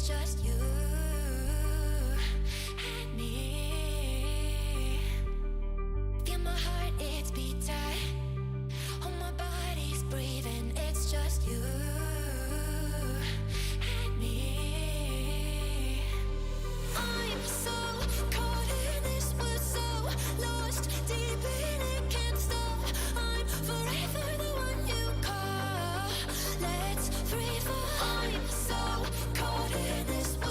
it's just you and me. Feel my heart, it's beat tight. Oh, my body's breathing, it's just you and me. I'm so caught in this, we're so lost deep in it, can't stop. I'm forever the one you call. Let's free fall. I'm so caught in this.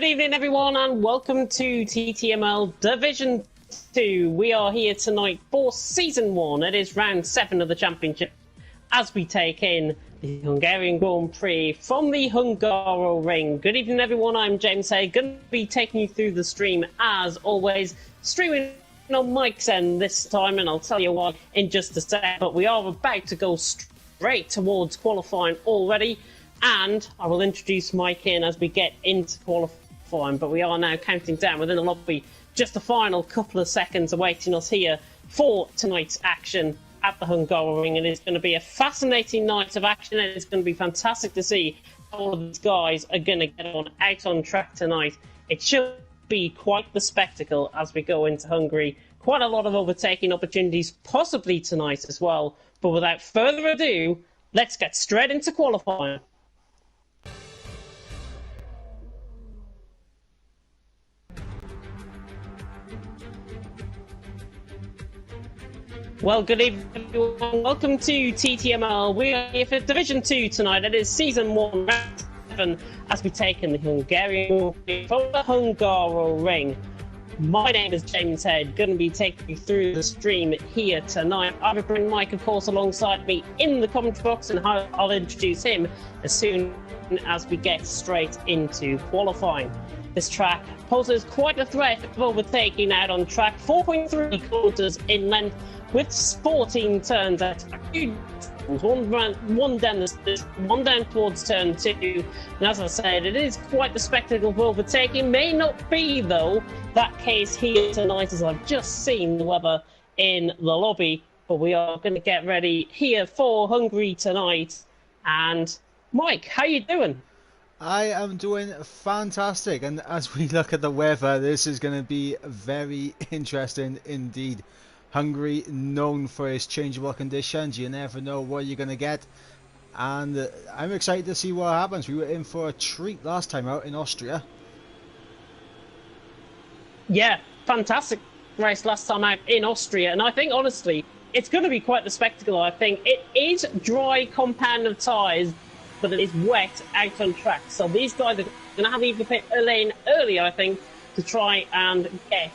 evening, everyone, and welcome to TTML Division 2. We are here tonight for Season 1. It is round 7 of the championship as we take in the Hungarian Grand Prix from the Hungaroring. Good evening, everyone. I'm James Hay. Going to be taking you through the stream as always, streaming on Mike's end this time, and I'll tell you why in just a sec. But we are about to go straight towards qualifying already, and I will introduce Mike in as we get into qualifying. But we are now counting down within the lobby, just the final couple of seconds awaiting us here for tonight's action at the Hungaroring, and it's going to be a fascinating night of action. And it's going to be fantastic to see how all of these guys are going to get out on track tonight. It should be quite the spectacle as we go into Hungary. Quite a lot of overtaking opportunities possibly tonight as well. But without further ado, let's get straight into qualifying. Well, good evening, everyone. Welcome to TTML. We are here for Division 2 tonight. It is Season 1, Round 7, as we take in the Hungarian from the Hungaroring. My name is James Head, going to be taking you through the stream here tonight. I will bring Mike, of course, alongside me in the commentary box, and I'll introduce him as soon as we get straight into qualifying. This track poses quite a threat of overtaking out on track, 4.3 kilometers in length, with 14 turns at one down towards turn 2. And as I said, it is quite the spectacle of overtaking. May not be, though, that case here tonight, as I've just seen the weather in the lobby. But we are going to get ready here for Hungary tonight. And Mike, how you doing? I am doing fantastic, and as we look at the weather, this is going to be very interesting indeed. Hungary, known for its changeable conditions, you never know what you're going to get, and I'm excited to see what happens. We were in for a treat last time out in Austria. Yeah, fantastic race last time out in Austria, and I think honestly it's going to be quite the spectacle. I think it is dry compound of tyres, but it is wet out on track, so these guys are going to have either pit a lane early, I think, to try and get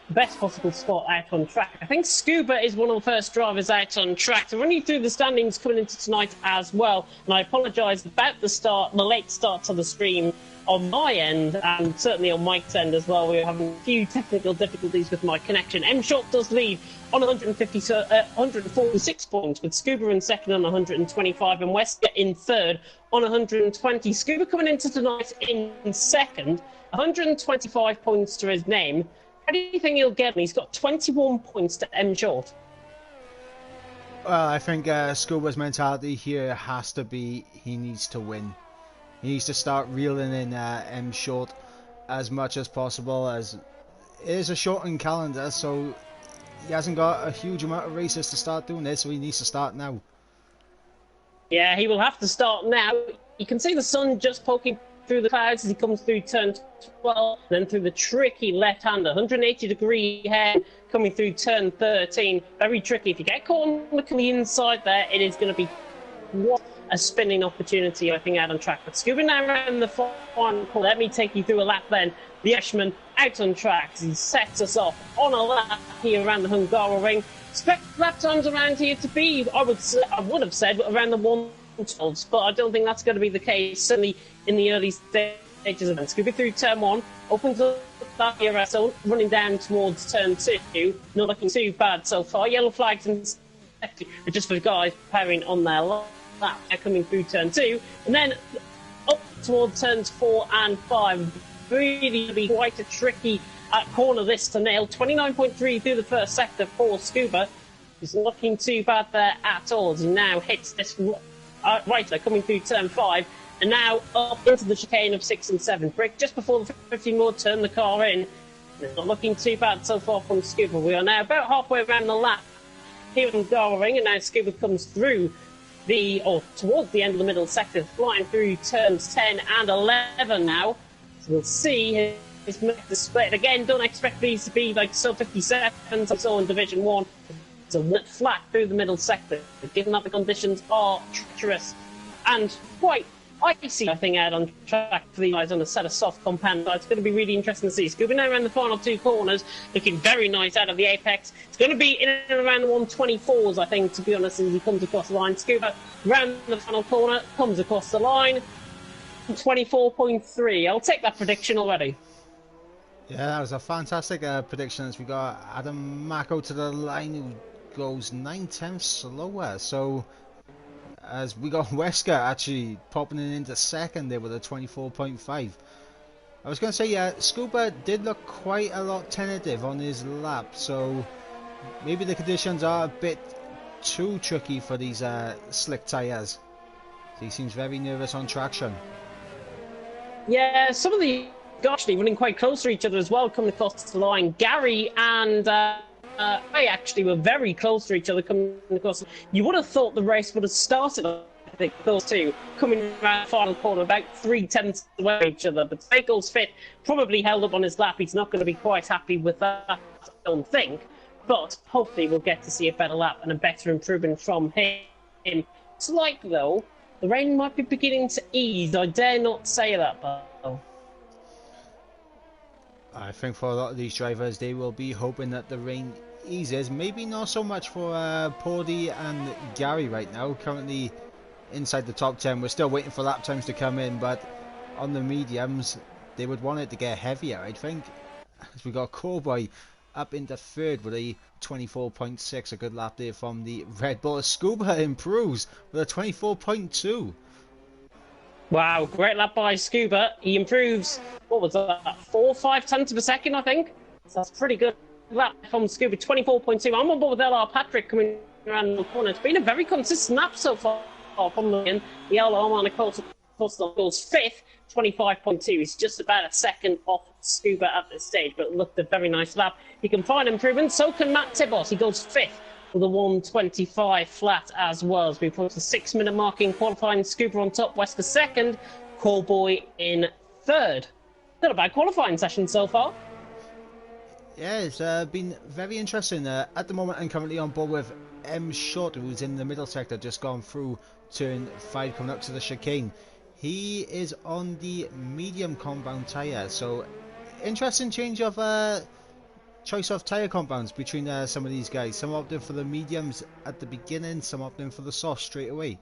best possible spot out on track. I think Scuba is one of the first drivers out on track. So running through the standings coming into tonight as well, and I apologise about the late start to the stream on my end, and certainly on Mike's end as well. We're having a few technical difficulties with my connection. M Short does lead on 146 points, with Scuba in second on 125, and Wesker in third on 120. Scuba coming into tonight in second, 125 points to his name. How do you think he'll get? He's got 21 points to M Short. Well, I think Scuba's mentality here has to be he needs to win. He needs to start reeling in M Short as much as possible, as it is a shortened calendar, so he hasn't got a huge amount of races to start doing this, so he needs to start now. Yeah, he will have to start now. You can see the sun just poking through the clouds as he comes through turn 12, then through the tricky left-hander, 180-degree head coming through turn 13. Very tricky. If you get caught on the inside there, it is going to be what a spinning opportunity, I think, out on track. But Scuba now around the final corner. Let me take you through a lap then. The Irishman out on track as he sets us off on a lap here around the Hungaroring. Expect lap times around here to be, I would have said, around the 112s, but I don't think that's going to be the case, certainly in the early stages of it. Scuba through turn 1, opens up that DRS zone, running down towards turn 2, not looking too bad so far. Yellow flags and just for the guys preparing on their lap. They're coming through turn 2, and then up towards turns 4 and 5. Really be quite a tricky corner this to nail. 29.3 through the first sector for Scuba. He's not looking too bad there at all as he now hits this right there, coming through turn 5, and now up into the chicane of 6 and 7. Brick just before the 15 more, turn the car in. It's not looking too bad so far from Scuba. We are now about halfway around the lap here in Hungaroring, and now Scuba comes through towards the end of the middle sector, flying through turns 10 and 11 now. So we'll see his split. Again, don't expect these to be like sub 57s I saw in Division 1. It's a flat through the middle sector, given that the conditions are treacherous and quite icy, I think, out on track for these guys on a set of soft compound. It's going to be really interesting to see. Scuba now around the final two corners, looking very nice out of the apex. It's going to be in and around the 124s, I think, to be honest, as he comes across the line. Scuba round the final corner, comes across the line. 24.3. I'll take that prediction already. Yeah, that was a fantastic prediction. As we got Adam Mako to the line, who goes 9/10 slower. So as we got Wesker actually popping it into second there with a 24.5. I was going to say, yeah, Scuba did look quite a lot tentative on his lap, so maybe the conditions are a bit too tricky for these slick tyres. He seems very nervous on traction. Yeah, some of the guys actually running quite close to each other as well, coming across the line. Gary and Ray actually were very close to each other coming across. You would have thought the race would have started, I think, those two coming around the final corner about 3/10 away from each other. But Stakel's fit probably held up on his lap. He's not going to be quite happy with that, I don't think. But hopefully we'll get to see a better lap and a better improvement from him. It's like, though, the rain might be beginning to ease. I dare not say that, though. I think for a lot of these drivers, they will be hoping that the rain eases. Maybe not so much for Pordy and Gary right now, currently inside the top 10. We're still waiting for lap times to come in, but on the mediums, they would want it to get heavier, I think. As we got Cowboy up into third with a 24.6, a good lap there from the Red Bull. Scuba improves with a 24.2. Wow, great lap by Scuba. He improves, what was that, 4 or 5 tenths of a second, I think? So that's pretty good lap from Scuba, 24.2. I'm on board with LR Patrick coming around the corner. It's been a very consistent lap so far from the LR man, of course, goes fifth, 25.2. He's just about a second off Scuba at this stage, but looked a very nice lap. He can find improvements, so can Matt Tibos. He goes fifth with a 125 flat as well. As we approach the 6-minute mark in qualifying, Scuba on top, Wesker second, Callboy in third. Not a bad qualifying session so far. Yeah, it's been very interesting. At the moment, I'm currently on board with M. Short, who's in the middle sector, just gone through turn 5, coming up to the chicane. He is on the medium compound tyre, so interesting change of choice of tyre compounds between some of these guys. Some opting for the mediums at the beginning, some opting for the soft straight away.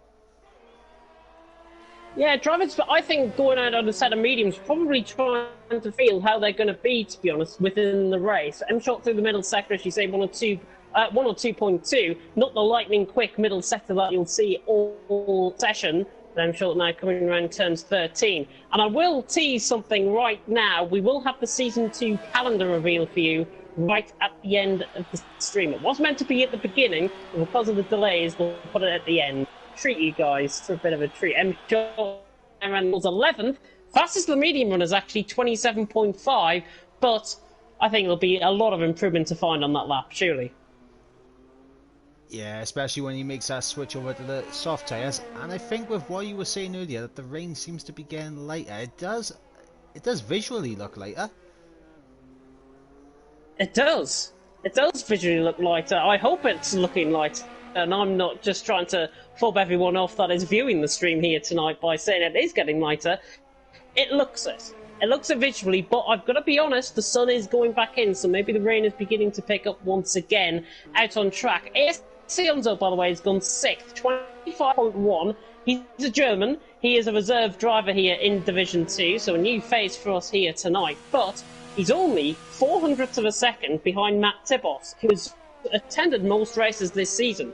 Yeah, drivers, I think, going out on a set of mediums, probably trying to feel how they're going to be, to be honest, within the race. M shot through the middle sector, as you say, 1 or 2.2, not the lightning quick middle sector that you'll see all session. I'm sure now coming around turns 13. And I will tease something right now. We will have the Season 2 calendar reveal for you right at the end of the stream. It was meant to be at the beginning, but because of the delays, we'll put it at the end. Treat you guys for a bit of a treat. M. Short was 11th. Fastest of the medium runners, actually 27.5, but I think there'll be a lot of improvement to find on that lap, surely. Yeah, especially when he makes that switch over to the soft tyres. And I think with what you were saying earlier, that the rain seems to be getting lighter. It does visually look lighter. It does. It does visually look lighter. I hope it's looking lighter. And I'm not just trying to fob everyone off that is viewing the stream here tonight by saying it is getting lighter. It looks it. It looks it visually, but I've got to be honest, the sun is going back in, so maybe the rain is beginning to pick up once again out on track. Sionzo, by the way, has gone 6th, 25.1. He's a German. He is a reserve driver here in Division 2, so a new phase for us here tonight. But he's only 400th of a second behind Matt Tibos, who has attended most races this season.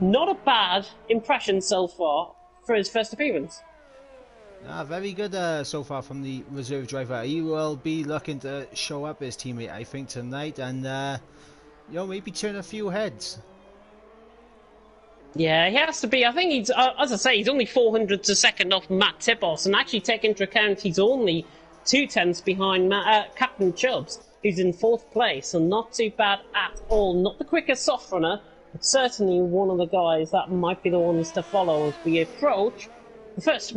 Not a bad impression so far for his first appearance. Very good so far from the reserve driver. He will be looking to show up his teammate, I think, tonight, and maybe turn a few heads. Yeah, he has to be. I think he's, as I say, he's only 400th a second off Matt Tibos, and actually take into account he's only 2 tenths behind Captain Chubbs, who's in 4th place, and not too bad at all. Not the quickest soft runner, but certainly one of the guys that might be the ones to follow as we approach first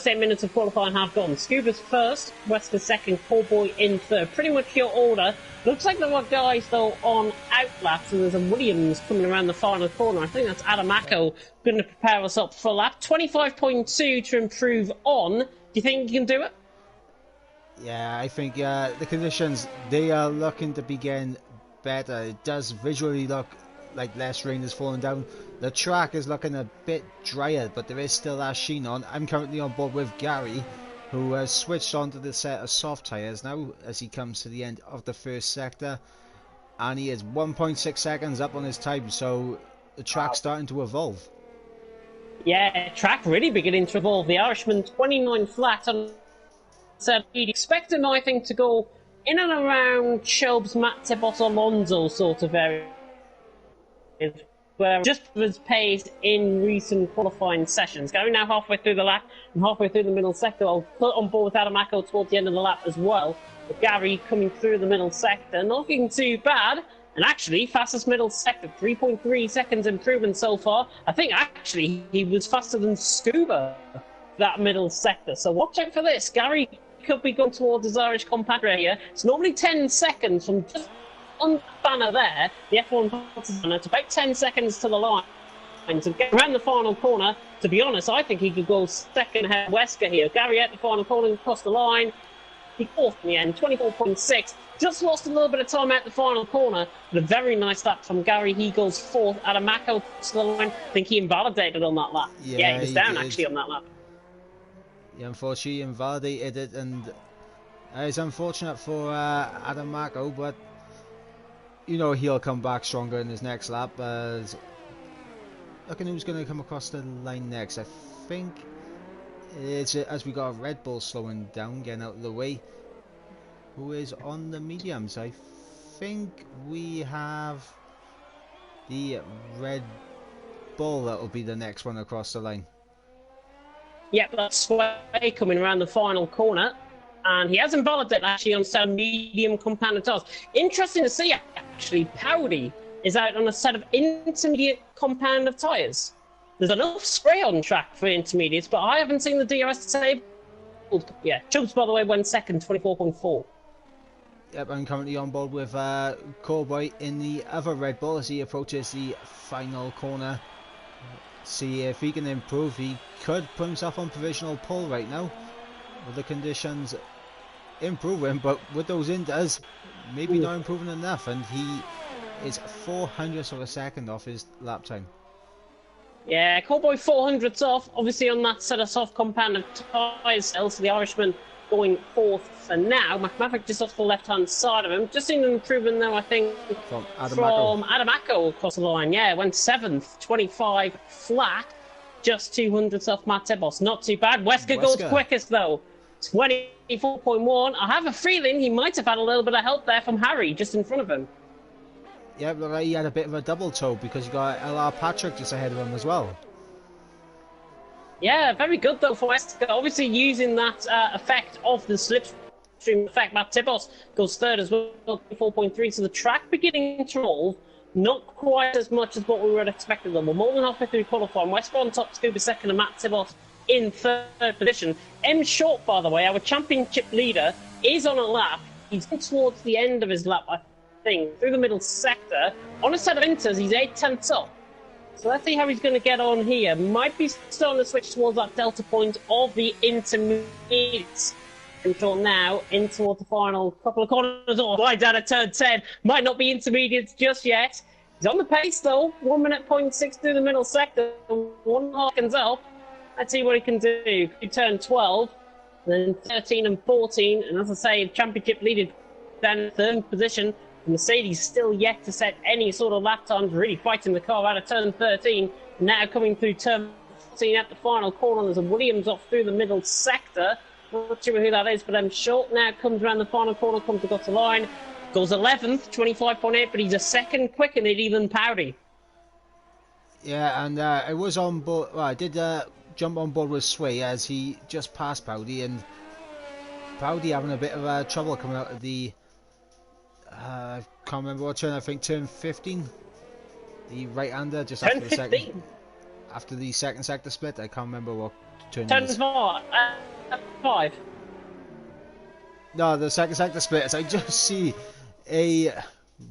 8 minutes of qualifying have gone. Scuba's first, Wesker second, Cowboy in third. Pretty much your order. Looks like there are guys, though, on outlaps, and there's a Williams coming around the final corner. I think that's Adamako going to prepare us up for lap. 25.2 to improve on. Do you think you can do it? Yeah, I think the conditions, they are looking to be getting better. It does visually look like less rain is falling down. The track is looking a bit drier, but there is still that sheen on. I'm currently on board with Gary, who has switched onto the set of soft tyres now as he comes to the end of the first sector, and he is 1.6 seconds up on his time, so the track's starting to evolve. Yeah, track really beginning to evolve. The Irishman 29 flat on set. You'd expect him, I think, to go in and around Shob's, Matt Tibos, Alonso sort of area, where just his pace in recent qualifying sessions. Going now halfway through the lap and halfway through the middle sector. I'll put on board with Adamako towards the end of the lap as well. But Gary coming through the middle sector, not looking too bad. And actually, fastest middle sector, 3.3 seconds improvement so far. I think actually he was faster than Scuba, that middle sector. So watch out for this. Gary could be going towards his Irish compadre here. It's normally 10 seconds from just on the banner there, the F1 banner. It's about 10 seconds to the line to get around the final corner. To be honest, I think he could go second ahead of Wesker here. Gary at the final corner across the line. He fourth in the end, 24.6. Just lost a little bit of time at the final corner, but a very nice lap from Gary. He goes fourth. Adamako to the line. I think he invalidated on that lap. Yeah, he was down actually on that lap. He unfortunately invalidated it, and it's unfortunate for Adamako, but you know he'll come back stronger in his next lap. Looking who's going to come across the line next. I think it's as we got Red Bull slowing down, getting out of the way. Who is on the mediums? I think we have the Red Bull that will be the next one across the line. Yep, that's Sway coming around the final corner. And he has invalidated actually on some medium compounded tires. Interesting to see actually, Powdy is out on a set of intermediate compounded tyres. There's enough spray on track for intermediates, but I haven't seen the DRS disabled. Yeah, Chubbs, by the way, went second, 24.4. Yep, I'm currently on board with Cowboy in the other Red Bull as he approaches the final corner. See if he can improve. He could put himself on provisional pole right now with the conditions improving, but with those inders, maybe not improving enough, and he is 0.04 of a second off his lap time. Yeah, Cowboy 400s off, obviously on that set of soft compounded tyres. So the Irishman going fourth for now. McMavick just off the left-hand side of him. Just seen an improvement now, I think, from Adamako across the line. Yeah, went seventh, 25 flat, just 200s off Matt Tebos. Not too bad. Wesker goes quickest, though. 24.1. I have a feeling he might have had a little bit of help there from Harry just in front of him. Yeah, but he had a bit of a double toe because you got LR Patrick just ahead of him as well. Yeah, very good though for Wesker. Obviously using that effect of the slipstream effect. Matt Tibos goes third as well, 4.3. So the track beginning to roll, not quite as much as what we were expecting them. We're more than halfway through qualifying. Wesker on top, Scuba second, and Matt Tibos in third position. M Short, by the way, our championship leader, is on a lap. He's towards the end of his lap, I think, through the middle sector. On a set of inters, he's 8/10 up. So let's see how he's going to get on here. Might be starting to switch towards that delta point of the intermediates. Until now, in towards the final couple of corners. Or wide down at turn 10. Might not be intermediates just yet. He's on the pace though. 1 minute 0.6 through the middle sector. 1.5 seconds up. Let's see what he can do. He turned 12. Then 13 and 14. And as I say, championship leader down in third position. Mercedes still yet to set any sort of lap times, really fighting the car out of turn 13. Now coming through turn 14 at the final corner, there's a Williams off through the middle sector. Not sure who that is, but I'm Short now comes around the final corner, comes to the line, goes 11th, 25.8, but he's a second quicker than even Powdy. Yeah, and I was on board, well, I did jump on board with Sway as he just passed Powdy, and Powdy having a bit of trouble coming out of the I can't remember what turn, I think turn 15. The right-hander just after the second. after the second sector split. I can't remember what turn Turn it is. 5. No, the second sector split. I just see a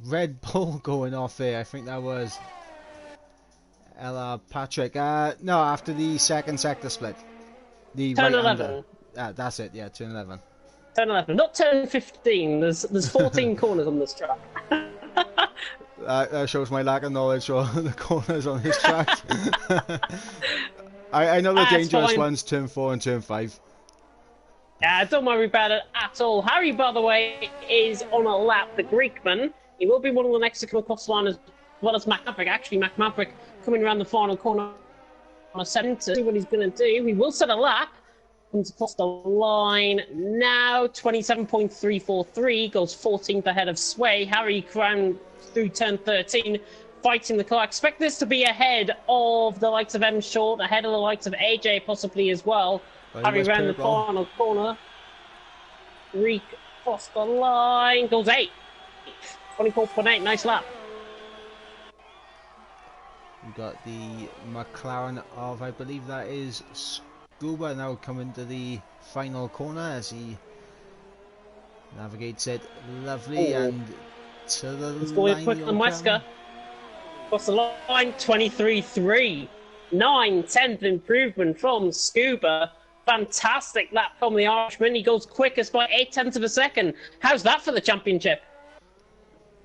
Red Bull going off there. I think that was Ella Patrick. No, after the second sector split. The Turn right 11. under. That's it, yeah, turn 11. Turn 11. Not turn 15. There's 14 corners on this track. That shows my lack of knowledge on the corners on this track. I know the dangerous fine. ones, turn 4 and turn 5. Don't worry about it at all. Harry, by the way, is on a lap. The Greekman. He will be one of the next to come across the line as well as Mac Maverick. Actually, Mac Maverick coming around the final corner on a 7 to see what he's going to do. He will set a lap. Comes across the line now. 27.343. Goes 14th ahead of Sway. Harry crowned through turn 13. Fighting the car. I expect this to be ahead of the likes of M Short, ahead of the likes of AJ possibly as well. Harry round the final corner. Reek across the line. Goes 8. 24.8. Nice lap. We got the McLaren of, I believe that is Scuba, now coming to the final corner as he navigates it lovely and to the It's line. going quicker than Wesker. Across the line, 23.3. 9/10th improvement from Scuba. Fantastic lap from the Irishman. He goes quickest by 0.8 of a second. How's that for the championship?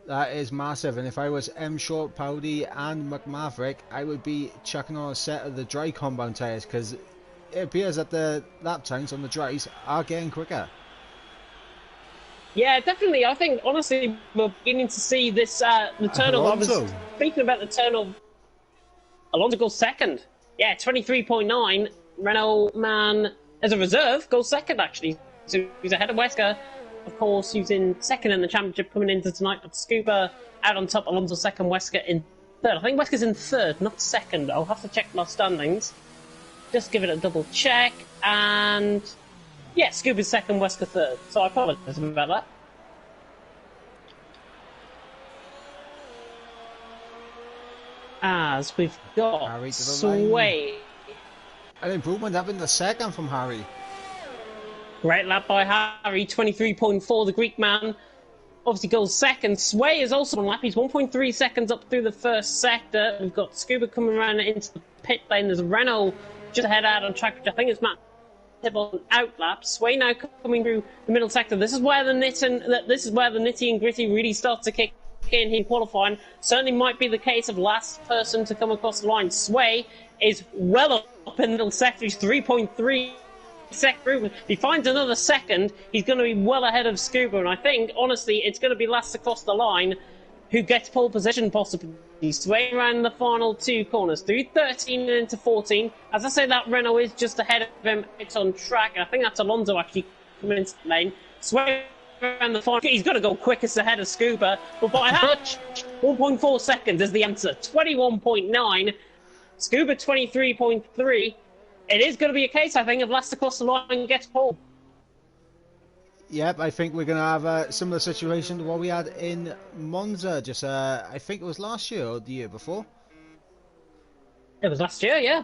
That is massive, and if I was M Short, Powdy and McMaverick, I would be chucking on a set of the dry compound tyres, because it appears that the lap times on the dries are getting quicker. Yeah, definitely. I think, honestly, we're beginning to see this, the turnover. I was speaking about the turnover. Alonso goes second. Yeah, 23.9. Renault man, as a reserve, goes second, actually. So he's ahead of Wesker. Of course, he's in second in the championship coming into tonight, but Scuba out on top, Alonso second, Wesker in third. I think Wesker's in third, not second. I'll have to check my standings. Just give it a double check, and yeah, Scuba's second, Wesker third. So I apologise about that. As we've got Harry to the Sway. An improvement up in the second from Harry. Great lap by Harry, 23.4. The Greek man obviously goes second. Sway is also on lap. He's 1.3 seconds up through the first sector. We've got Scuba coming around into the pit lane. There's a Renault just ahead out on track, which I think is Matt Tibble out lap. Sway now coming through the middle sector. This is where the nitty and gritty really starts to kick in here qualifying. Certainly might be the case of last person to come across the line. Sway is well up in the middle sector. He's 3.3 second. If he finds another second, he's going to be well ahead of Scuba, and I think, honestly, it's going to be last across the line who gets pole position possibly. Sway around the final two corners, through 13 and into 14. As I say, that Renault is just ahead of him. It's on track. I think that's Alonso actually coming into the lane. Sway around the final. He's got to go quickest ahead of Scuba, but by how much? 1.4 seconds is the answer. 21.9. Scuba 23.3. It is going to be a case, I think, of last across the line and gets pole. Yep, I think we're going to have a similar situation to what we had in Monza. Just, I think it was last year or the year before. It was last year, yeah.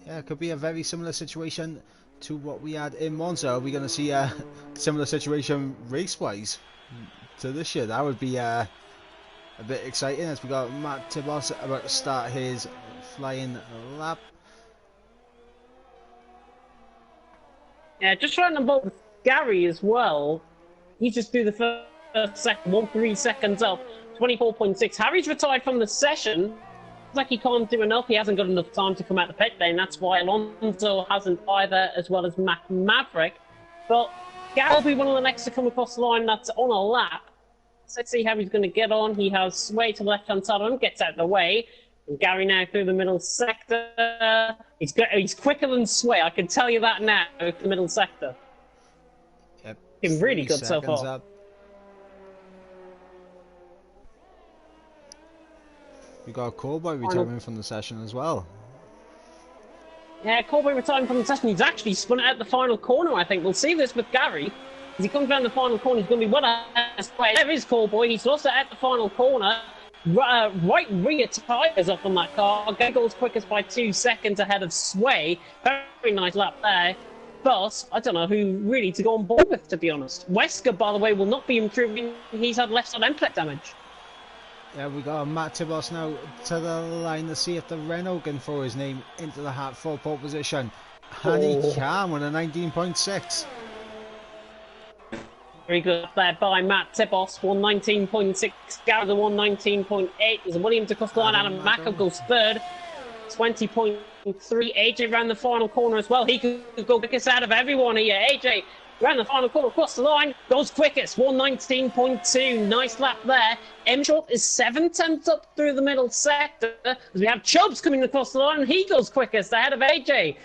Yeah, it could be a very similar situation to what we had in Monza. Are we going to see a similar situation race-wise to this year? That would be a bit exciting, as we got Matt Tibos about to start his flying lap. Yeah, just round about with Gary as well. He just threw the first second, 1.3 seconds up, 24.6. Harry's retired from the session. It's like he can't do enough. He hasn't got enough time to come out the pit lane. That's why Alonso hasn't either, as well as Mac Maverick. But Gary will be one of the next to come across the line that's on a lap. So let's see how he's going to get on. He has Sway to the left-hand side of him, gets out of the way. And Gary now through the middle sector. He's quicker than Sway, I can tell you that now, the middle sector. Yep. Been really good so far. Up. We got Cowboy retiring from the session as well. Yeah, Cowboy retiring from the session. He's actually spun out the final corner, I think. We'll see this with Gary. As he comes down the final corner, he's going to be well ahead of Sway. There is Cowboy. He's lost it at the final corner. right rear tyres up on that car. Goes quickest by 2 seconds ahead of Sway. Very nice lap there. But I don't know who really to go on board with, to be honest. Wesker, by the way, will not be improving. He's had left side end plate damage. Yeah, we got Matt Tibos now to the line to see if the Renault can throw his name into the hat for pole position. And he can with a 19.6. Very good there by Matt Tibos, 119.6. Gary, the 119.8. There's a Williams across the line. Adam Macko goes third, 20.3. AJ ran the final corner as well. He could go quickest out of everyone here. AJ ran the final corner across the line, goes quickest, 119.2. Nice lap there. M Short is 7/10 up through the middle sector as we have Chubbs coming across the line. He goes quickest ahead of AJ.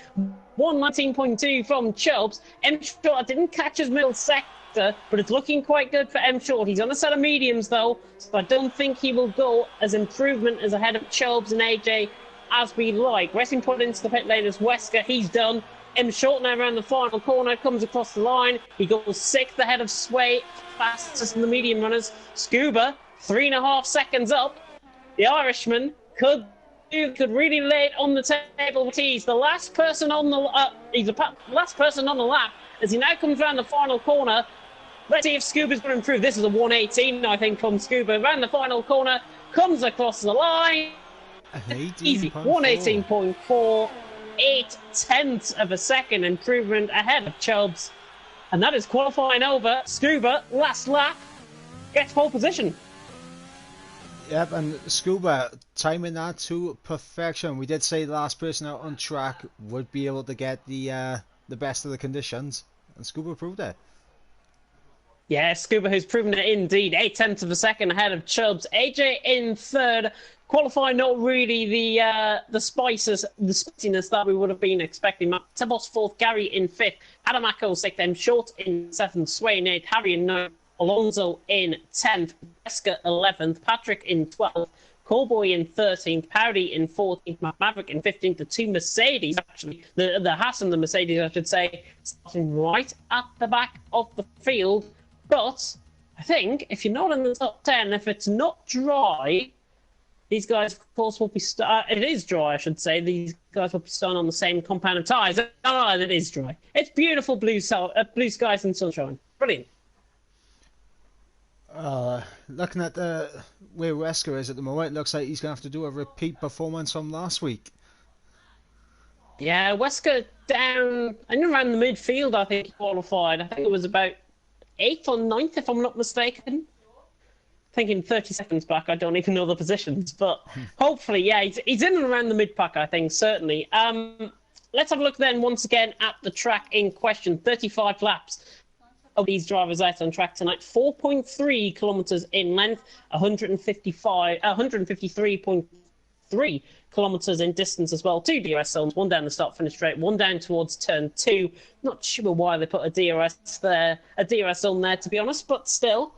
119.2 from Chubbs. M Short didn't catch his middle sector, but it's looking quite good for M Short. He's on a set of mediums though, so I don't think he will go as improvement as ahead of Chubbs and AJ as we like. Racing put into the pit lane as Wesker. He's done. M Short now around the final corner, comes across the line. He goes 6th ahead of Sway, fastest in the medium runners. Scuba, 3.5 seconds up. The Irishman could really lay it on the table. He's the last person on the last person on the lap as he now comes around the final corner. Let's see if Scuba's going to improve. This is a 118, I think, from Scuba. Around the final corner, comes across the line. Easy, 118.4, 0.8 of a second improvement ahead of Chubbs. And that is qualifying over. Scuba, last lap, gets pole position. Yep, and Scuba timing that to perfection. We did say the last person out on track would be able to get the best of the conditions, and Scuba proved it. Yeah, Scuba who's proven it indeed. 0.8 of a second ahead of Chubbs. AJ in third. Qualifying not really the spiciness that we would have been expecting. Matt Tibos fourth, Gary in fifth, Adamako sixth, M Short in seventh, Sway in eighth, Harry in ninth, Alonso in 10th, Wesker 11th, Patrick in 12th, Callboy in 13th, Powdy in 14th, Maverick in 15th. The two Mercedes, actually, the Haas and the Mercedes, I should say, starting right at the back of the field. But I think if you're not in the top 10, if it's not dry, these guys, of course, will be... it is dry, I should say. These guys will be starting on the same compound of tyres. No, it is dry. It's beautiful blue skies and sunshine. Brilliant. Looking at where Wesker is at the moment, it looks like he's going to have to do a repeat performance from last week. Yeah, Wesker down... I know around the midfield, I think he qualified. I think it was about 8th or 9th, if I'm not mistaken. Thinking 30 seconds back, I don't even know the positions, but hopefully, yeah, he's in and around the mid-pack, I think, certainly. Let's have a look then once again at the track in question. 35 laps of these drivers out on track tonight. 4.3 kilometres in length, 153.3 kilometres in distance as well. Two DRS zones, one down the start-finish straight, one down towards turn 2. Not sure why they put a DRS zone there, to be honest, but still.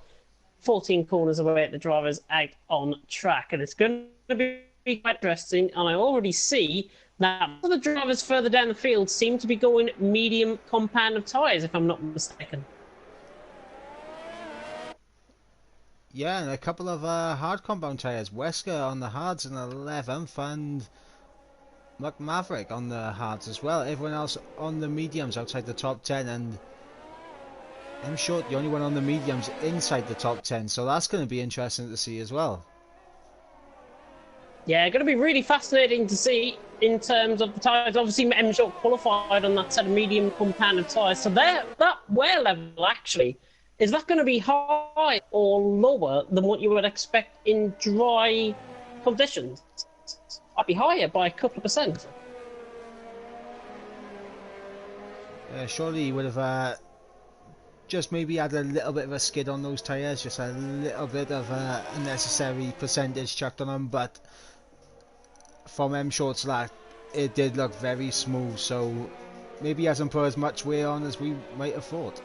14 corners away at the drivers out on track, and it's going to be quite interesting. And I already see that the drivers further down the field seem to be going medium compound of tyres, if I'm not mistaken. Yeah, and a couple of hard compound tyres. Wesker on the hards in 11th, and Maverick on the hards as well. Everyone else on the mediums outside the top 10, and I'm Short, the only one on the mediums inside the top 10, so that's going to be interesting to see as well. Yeah, going to be really fascinating to see in terms of the tyres. Obviously, M Short qualified on that set of medium compounded tyres, so that wear level actually, is that going to be high or lower than what you would expect in dry conditions? I'd be higher by a couple of percent. Surely you would have just maybe had a little bit of a skid on those tyres, just a little bit of a unnecessary percentage chucked on them, but from M Short's lap it did look very smooth, so maybe he hasn't put as much wear on as we might have thought.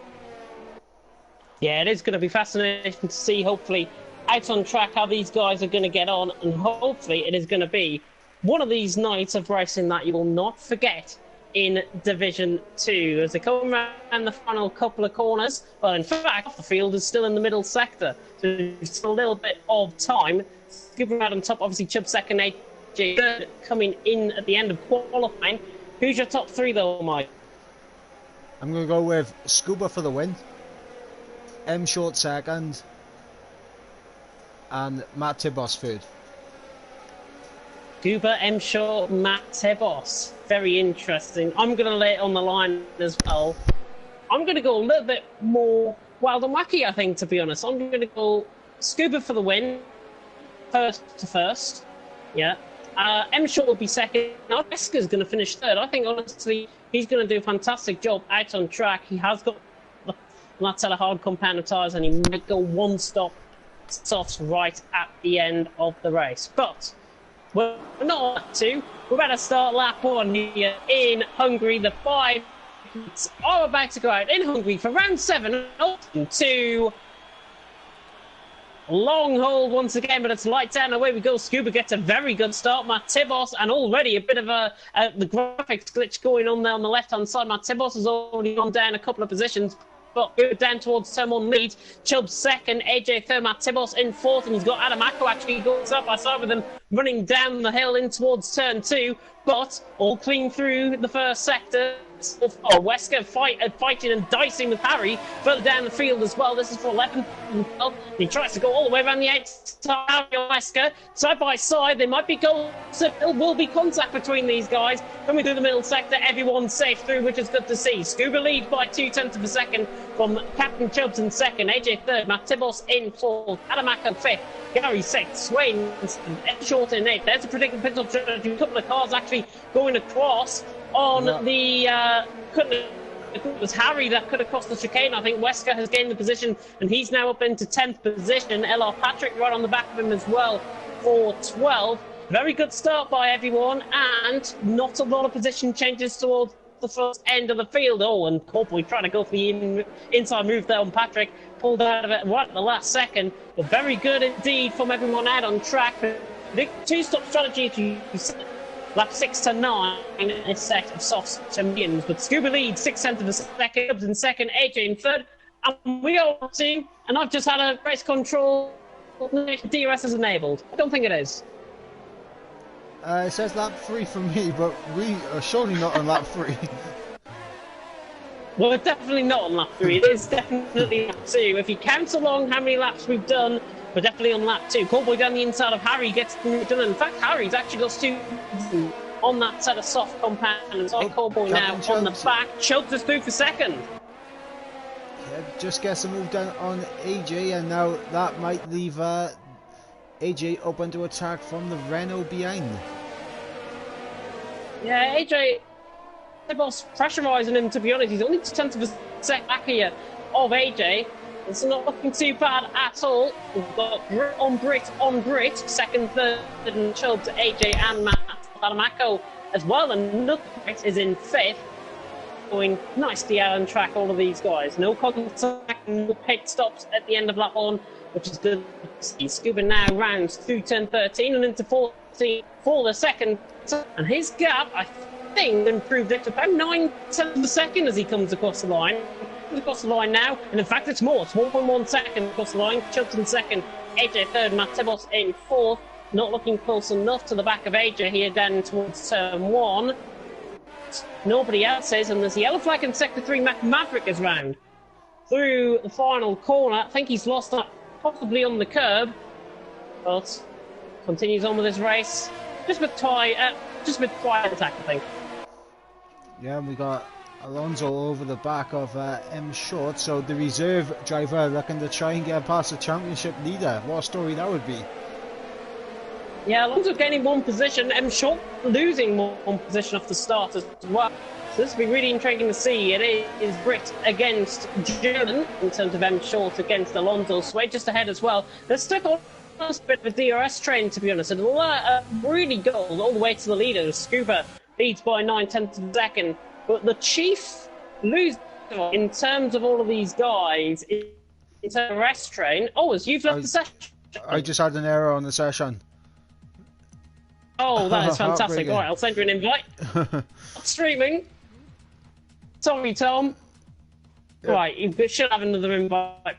Yeah, it is going to be fascinating to see, hopefully, out on track how these guys are going to get on, and hopefully it is going to be one of these nights of racing that you will not forget in Division 2 as they come around the final couple of corners. Well, in fact, the field is still in the middle sector, so there's still a little bit of time. Scuba out on top, obviously Chubb second, AJ third, coming in at the end of qualifying. Who's your top three though, Mike? I'm going to go with Scuba for the win, M Short second, and Matt Tibos third. Scuba, M Short, Matt Tibos. Very interesting. I'm going to lay it on the line as well. I'm going to go a little bit more wild and wacky, I think, to be honest. I'm going to go Scuba for the win, first to first. Yeah. M Short will be second. Now, Weska's going to finish third. I think, honestly, he's going to do a fantastic job out on track. He has got that set of hard compound of tyres, and he might go one stop softs right at the end of the race. But we're not on lap 2. We're about to start lap 1 here in Hungary. The 5 are about to go out in Hungary for round 7. To long hold once again, but it's light down. Away we go. Scuba gets a very good start. Matt Tibos, and already a bit of the graphics glitch going on there on the left-hand side. Matt Tibos has already gone down a couple of positions, but go down towards turn 1 lead. Chubb second, AJ third, Matt Tibos in fourth, and he's got Adam Acko actually goes up by side with him, running down the hill in towards turn 2, but all clean through the first sector. Wesker fighting and dicing with Harry further down the field as well. This is for 11. He tries to go all the way around the outside. Harry and Wesker side by side. There might be goals. There will be contact between these guys. Coming through the middle sector, everyone's safe through, which is good to see. Scuba leads by 0.2 of a second from Captain Chubbs in second, AJ third, Matt Tibos in fourth, Adam Acko fifth, Gary sixth, Swain Short in eighth. There's a predicted pit stop strategy. A couple of cars actually going across on the it was Harry that could have crossed the chicane. I think Wesker has gained the position, and he's now up into 10th position. LR Patrick right on the back of him as well for 12. Very good start by everyone, and not a lot of position changes towards the first end of the field. Oh, and Corporal trying to go for the inside move there on Patrick, pulled out of it right at the last second. But very good indeed from everyone out on track. The two-stop strategy to lap 6 to 9 in a set of softs to mediums, but Scuba leads 6/10 of a second, Chubbs in second, AJ in third, and we are seeing, and I've just had a race control DRS is enabled. I don't think it is. It says lap 3 for me, but we are surely not on lap 3. Well, we're definitely not on lap 3. It is definitely lap 2. If you count along how many laps we've done, we're definitely on lap 2. Cowboy down the inside of Harry gets moved in. In fact, Harry's actually got 2 on that set of soft compounds. Cowboy now on the back. Chubbs is through for second. Yeah, just gets a move down on AJ, and now that might leave AJ open to attack from the Renault behind. Yeah, AJ, the boss pressurising him, to be honest. He's only 10th of a sec back here of AJ. It's not looking too bad at all. We've got Brit on Brit, second, third, and Chubbs, AJ, and Matt Adamako as well. And Nook is in fifth, going nicely out on track. All of these guys, no contact, no pit stops at the end of lap 1, which is good to see. Scuba now rounds through turn 13 and into 14 for the second, and his gap, I think, improved it to about 9/10 of a second as he comes across the line. Across the line now, and in fact it's more. It's 1.1 second across the line. Chubbs in second, AJ third, Matt Tibos in fourth. Not looking close enough to the back of AJ here down towards turn 1. Nobody else is, and there's the yellow flag in sector 3. Maverick is round through the final corner. I think he's lost that possibly on the curb, but continues on with his race. Just with quiet attack, I think. Yeah, we got Alonso over the back of M Short, so the reserve driver looking to try and get past the championship leader. What a story that would be. Yeah, Alonso gaining 1 position, M Short losing 1 position off the start as well. So this will be really intriguing to see. It is Brit against German in terms of M Short against Alonso. Sway just ahead as well. There's still a bit of a DRS train, to be honest. And really goes all the way to the leader. Scuba leads by 9/10 of a second. But the chief loser in terms of all of these guys is a rest train. Oh, as you've left the session. I just had an error on the session. Oh, that is fantastic. All right, I'll send you an invite. Streaming. Sorry, Tom. Yep. Right, you should have another invite.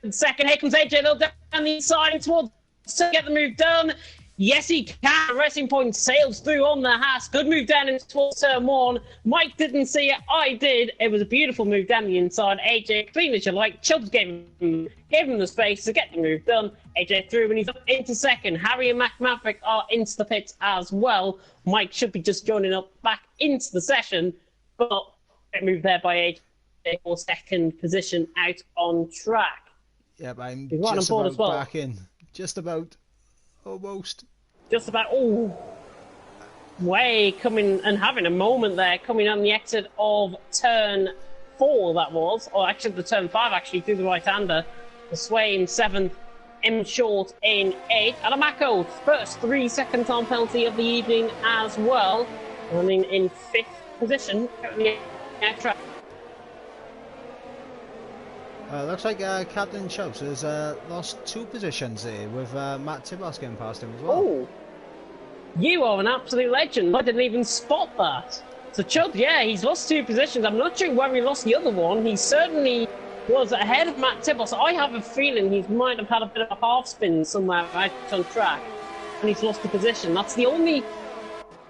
Second, here comes AJ Little down the inside towards to get the move done. Yes, he can. Racing Point sails through on the Haas. Good move down into towards turn one. Mike didn't see it. I did. It was a beautiful move down the inside. AJ, clean as you like. Chubbs gave him the space to get the move done. AJ through and he's up into second. Harry and Mac Maverick are into the pits as well. Mike should be just joining up back into the session, but it moved there by AJ for second position out on track. Yep, I'm He's right just on board about as well. back in. Just about. Almost. Just about, oh, way coming and having a moment there, coming on the exit of turn 4, that was, or actually the turn 5, actually, through the right-hander. The Sway in 7th, M Short in 8th. Adamako, first 3-second time penalty of the evening as well, running in 5th position at the track. Looks like Captain Chubbs has lost 2 positions there with Matt Tibos getting past him as well. Oh, you are an absolute legend. I didn't even spot that. So Chubbs, yeah, he's lost 2 positions. I'm not sure where he lost the other one. He certainly was ahead of Matt Tibos. I have a feeling he might have had a bit of a half spin somewhere out on track, and he's lost a position. That's the only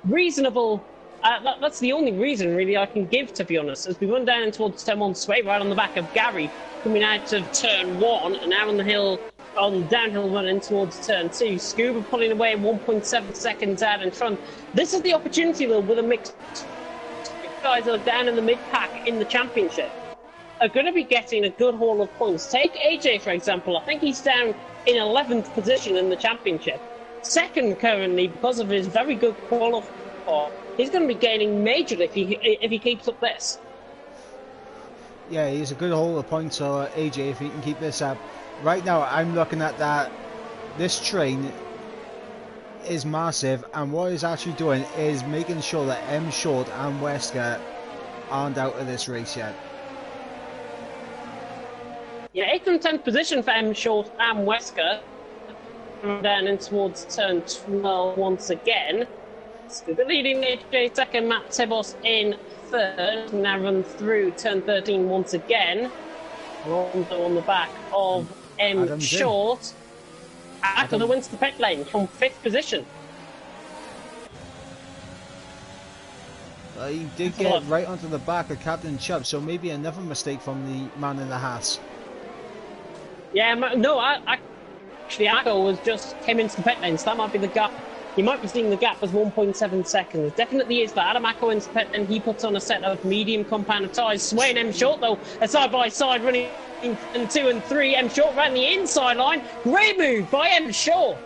reasonable. That's the only reason really I can give, to be honest, as we run down towards turn 1. Sway right on the back of Gary coming out of turn 1 and now on the hill, on downhill running towards turn 2. Scuba pulling away 1.7 seconds out in front. This is the opportunity though with a mixed guys that are down in the mid pack in the championship are going to be getting a good haul of points. Take AJ for example. I think he's down in 11th position in the championship, second currently because of his very good qualifying. He's going to be gaining majorly if he keeps up this. Yeah, he's a good haul of points, so AJ, if he can keep this up. Right now, I'm looking at that. This train is massive, and what he's actually doing is making sure that M Short and Wesker aren't out of this race yet. Yeah, 8th and 10th position for M Short and Wesker. Down in towards turn 12 once again. The leading AJ second, Matt Tibos in 3rd. Now run through turn 13 once again. Rondo on the back of M Short. After the wins the pit lane from 5th position. He did get right onto the back of Captain Chubb, so maybe another mistake from the man in the hat. Yeah, no, actually, Akko was just came into the pit lane, so that might be the gap. You might be seeing the gap as 1.7 seconds. Definitely is that. Adam Akko into the pit lane, he puts on a set of medium compound tyres. Sway and M Short, though, a side by side running in 2 and 3. M Short ran the inside line. Great move by M Short.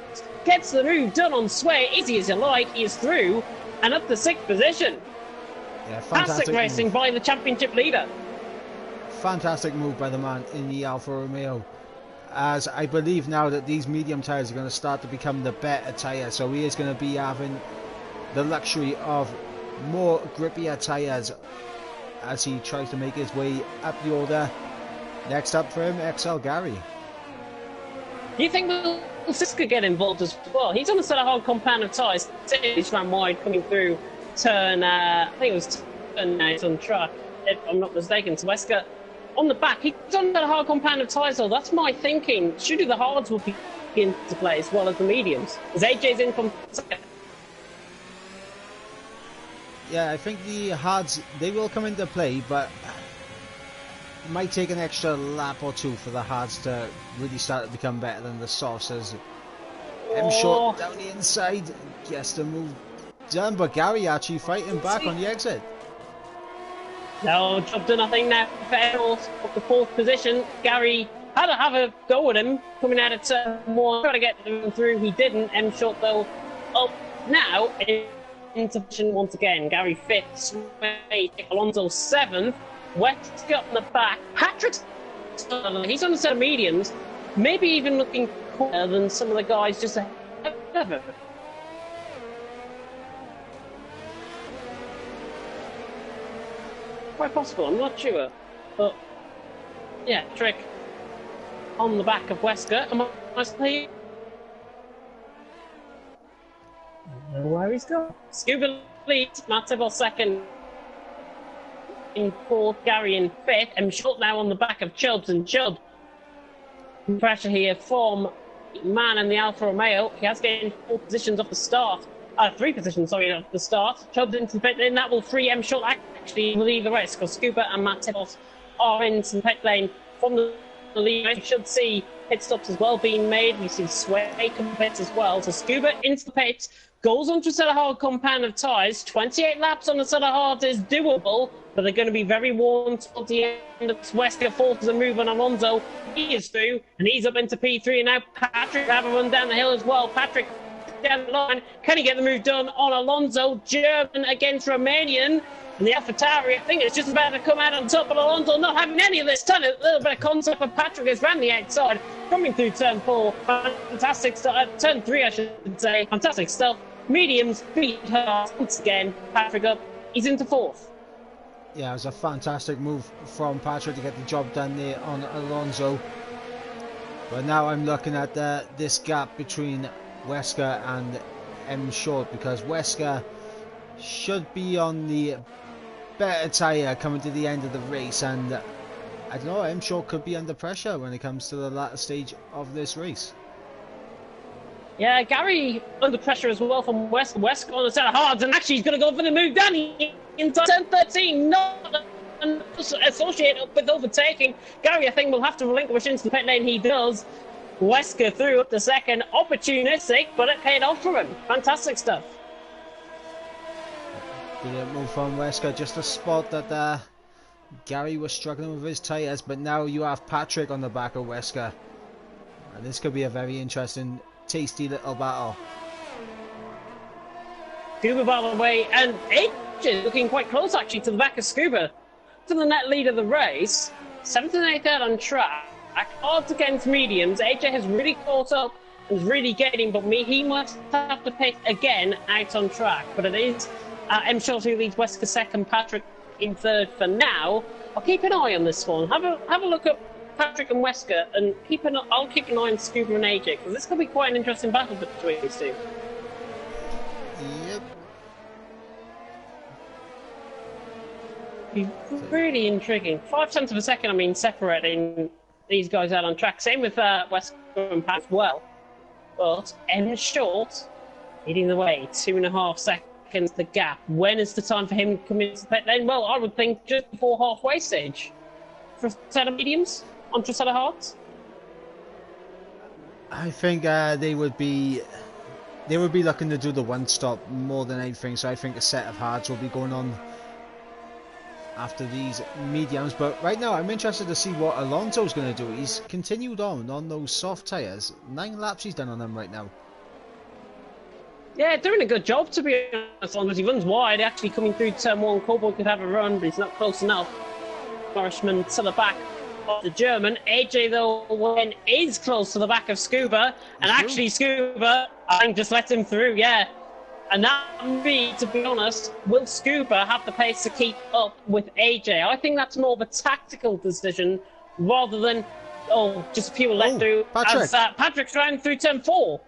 Gets the move done on Sway, easy as you like. He is through and up to 6th position. Yeah, fantastic racing move by the championship leader. Fantastic move by the man in the Alfa Romeo. As I believe now that these medium tyres are going to start to become the better tyre, so he is going to be having the luxury of more grippier tyres as he tries to make his way up the order. Next up for him, XL Gary. Do you think Will Siska get involved as well? He's on a set of hard compound of tyres. He's ran wide coming through turn, I think it was turn 8 on track, if I'm not mistaken. So Wesker on the back, he's on a hard compound of tyres, though. That's my thinking. Surely the hards will begin to play as well as the mediums. As AJ's in from second. Yeah, I think the hards, they will come into play, but it might take an extra lap or 2 for the hards to really start to become better than the softs. As M Short down the inside gets the move done, but Gary actually fighting back on the exit. No, job done, I think, now for Errol's up the 4th position. Gary had to have a go at him coming out of turn 1, trying to get him through. He didn't. M Short, though, up now into position once again. Gary 5th, Sway, Alonso 7th, Wesker up in the back. Patrick's he's on a set of mediums, maybe even looking quicker than some of the guys just ahead of him. Quite possible, I'm not sure. But, yeah, Trick on the back of Wesker. Am I saying? Where he's gone. Scuba leads, Matt Tibble second. In fourth, Gary in fifth, and Schultz now on the back of Chubbs, and Chubb. Pressure here from Man and the Alfa Romeo. He has gained 4 positions off the start. 3 positions, sorry, off the start. Chubbs into the pit lane. That will free M. Schultz actually leave the race because Scuba and Matt Tibbles are into the pit lane from the lead. You should see pit stops as well being made. We see Sway come pits as well. So Scuba into the pits. Goes onto a set of hard compound of tyres. 28 laps on a set of hard is doable, but they're going to be very worn towards the end. Wesker forces a move on Alonso. He is through, and he's up into P3. And now Patrick have a run down the hill as well. Patrick down the line. Can he get the move done on Alonso? German against Romanian. And the AlphaTauri, I think it's just about to come out on top, but Alonso not having any of this. Turn a little bit of contact, but Patrick is round the outside, coming through turn 4. Fantastic stuff. Turn 3, I should say. Fantastic stuff. Mediums beat her once again. Patrick up. He's into 4th. Yeah, it was a fantastic move from Patrick to get the job done there on Alonso. But now I'm looking at this gap between Wesker and M. Short, because Wesker should be on the better tyre coming to the end of the race, and I don't know, M. Short could be under pressure when it comes to the latter stage of this race. Yeah, Gary under pressure as well from Wesker. Wesker on a set of hards, and actually he's going to go for the move down into turn 13, not associated with overtaking. Gary, I think, will have to relinquish into the pit lane. He does. Wesker through up to second, opportunistic, but it paid off for him. Fantastic stuff. Brilliant move from Wesker, just a spot that Gary was struggling with his tyres, but now you have Patrick on the back of Wesker. And this could be a very interesting, tasty little battle. Scuba, by the way, and AJ looking quite close actually to the back of Scuba. To the net lead of the race, 7th and 8th out on track. Odds against mediums. AJ has really caught up and is really getting, but he must have to pick again out on track. But it is M. Schultz who leads Wesker second, Patrick in third for now. I'll keep an eye on this one. Have a look at Patrick and Wesker, and I'll keep an eye on Scuba and AJ, because this could be quite an interesting battle between these two. Yep. Be really intriguing. 5/10 of a second, I mean, separating these guys out on track. Same with Wesker and Pat as well. But M. Short leading the way, 2.5 seconds the gap. When is the time for him to come into the pit lane? Well, I would think just before halfway stage. For a set of mediums, onto a set of hards. I think they would be looking to do the one stop more than anything, so I think a set of hards will be going on after these mediums. But right now I'm interested to see what Alonso's going to do. He's continued on those soft tyres. 9 laps he's done on them right now. Yeah, doing a good job, to be honest. As he runs wide, actually coming through turn 1. Cobalt could have a run, but he's not close enough. Norishman to the back of the German. AJ, though, is close to the back of Scuba, and actually Scuba, I think, just let him through, yeah. And that would be, to be honest, will Scuba have the pace to keep up with AJ? I think that's more of a tactical decision rather than, just pure let through. Patrick. As Patrick's ran through turn 4.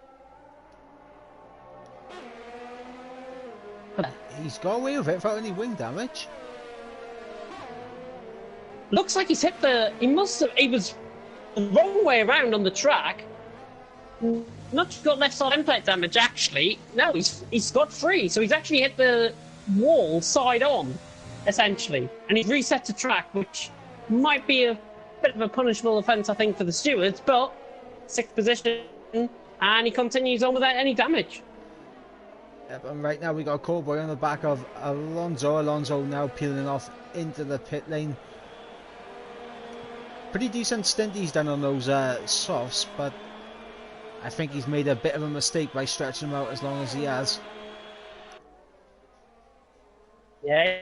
He's got away with it without any wing damage. Looks like he's hit he was the wrong way around on the track. Not just got left side end plate damage, actually. No, he's got free, so he's actually hit the wall side on, essentially. And he's reset to track, which might be a bit of a punishable offence, I think, for the stewards, but 6th position, and he continues on without any damage. Yep, and right now we got a Cowboy on the back of Alonso. Alonso now peeling off into the pit lane. Pretty decent stint he's done on those softs, but I think he's made a bit of a mistake by stretching them out as long as he has. Yeah,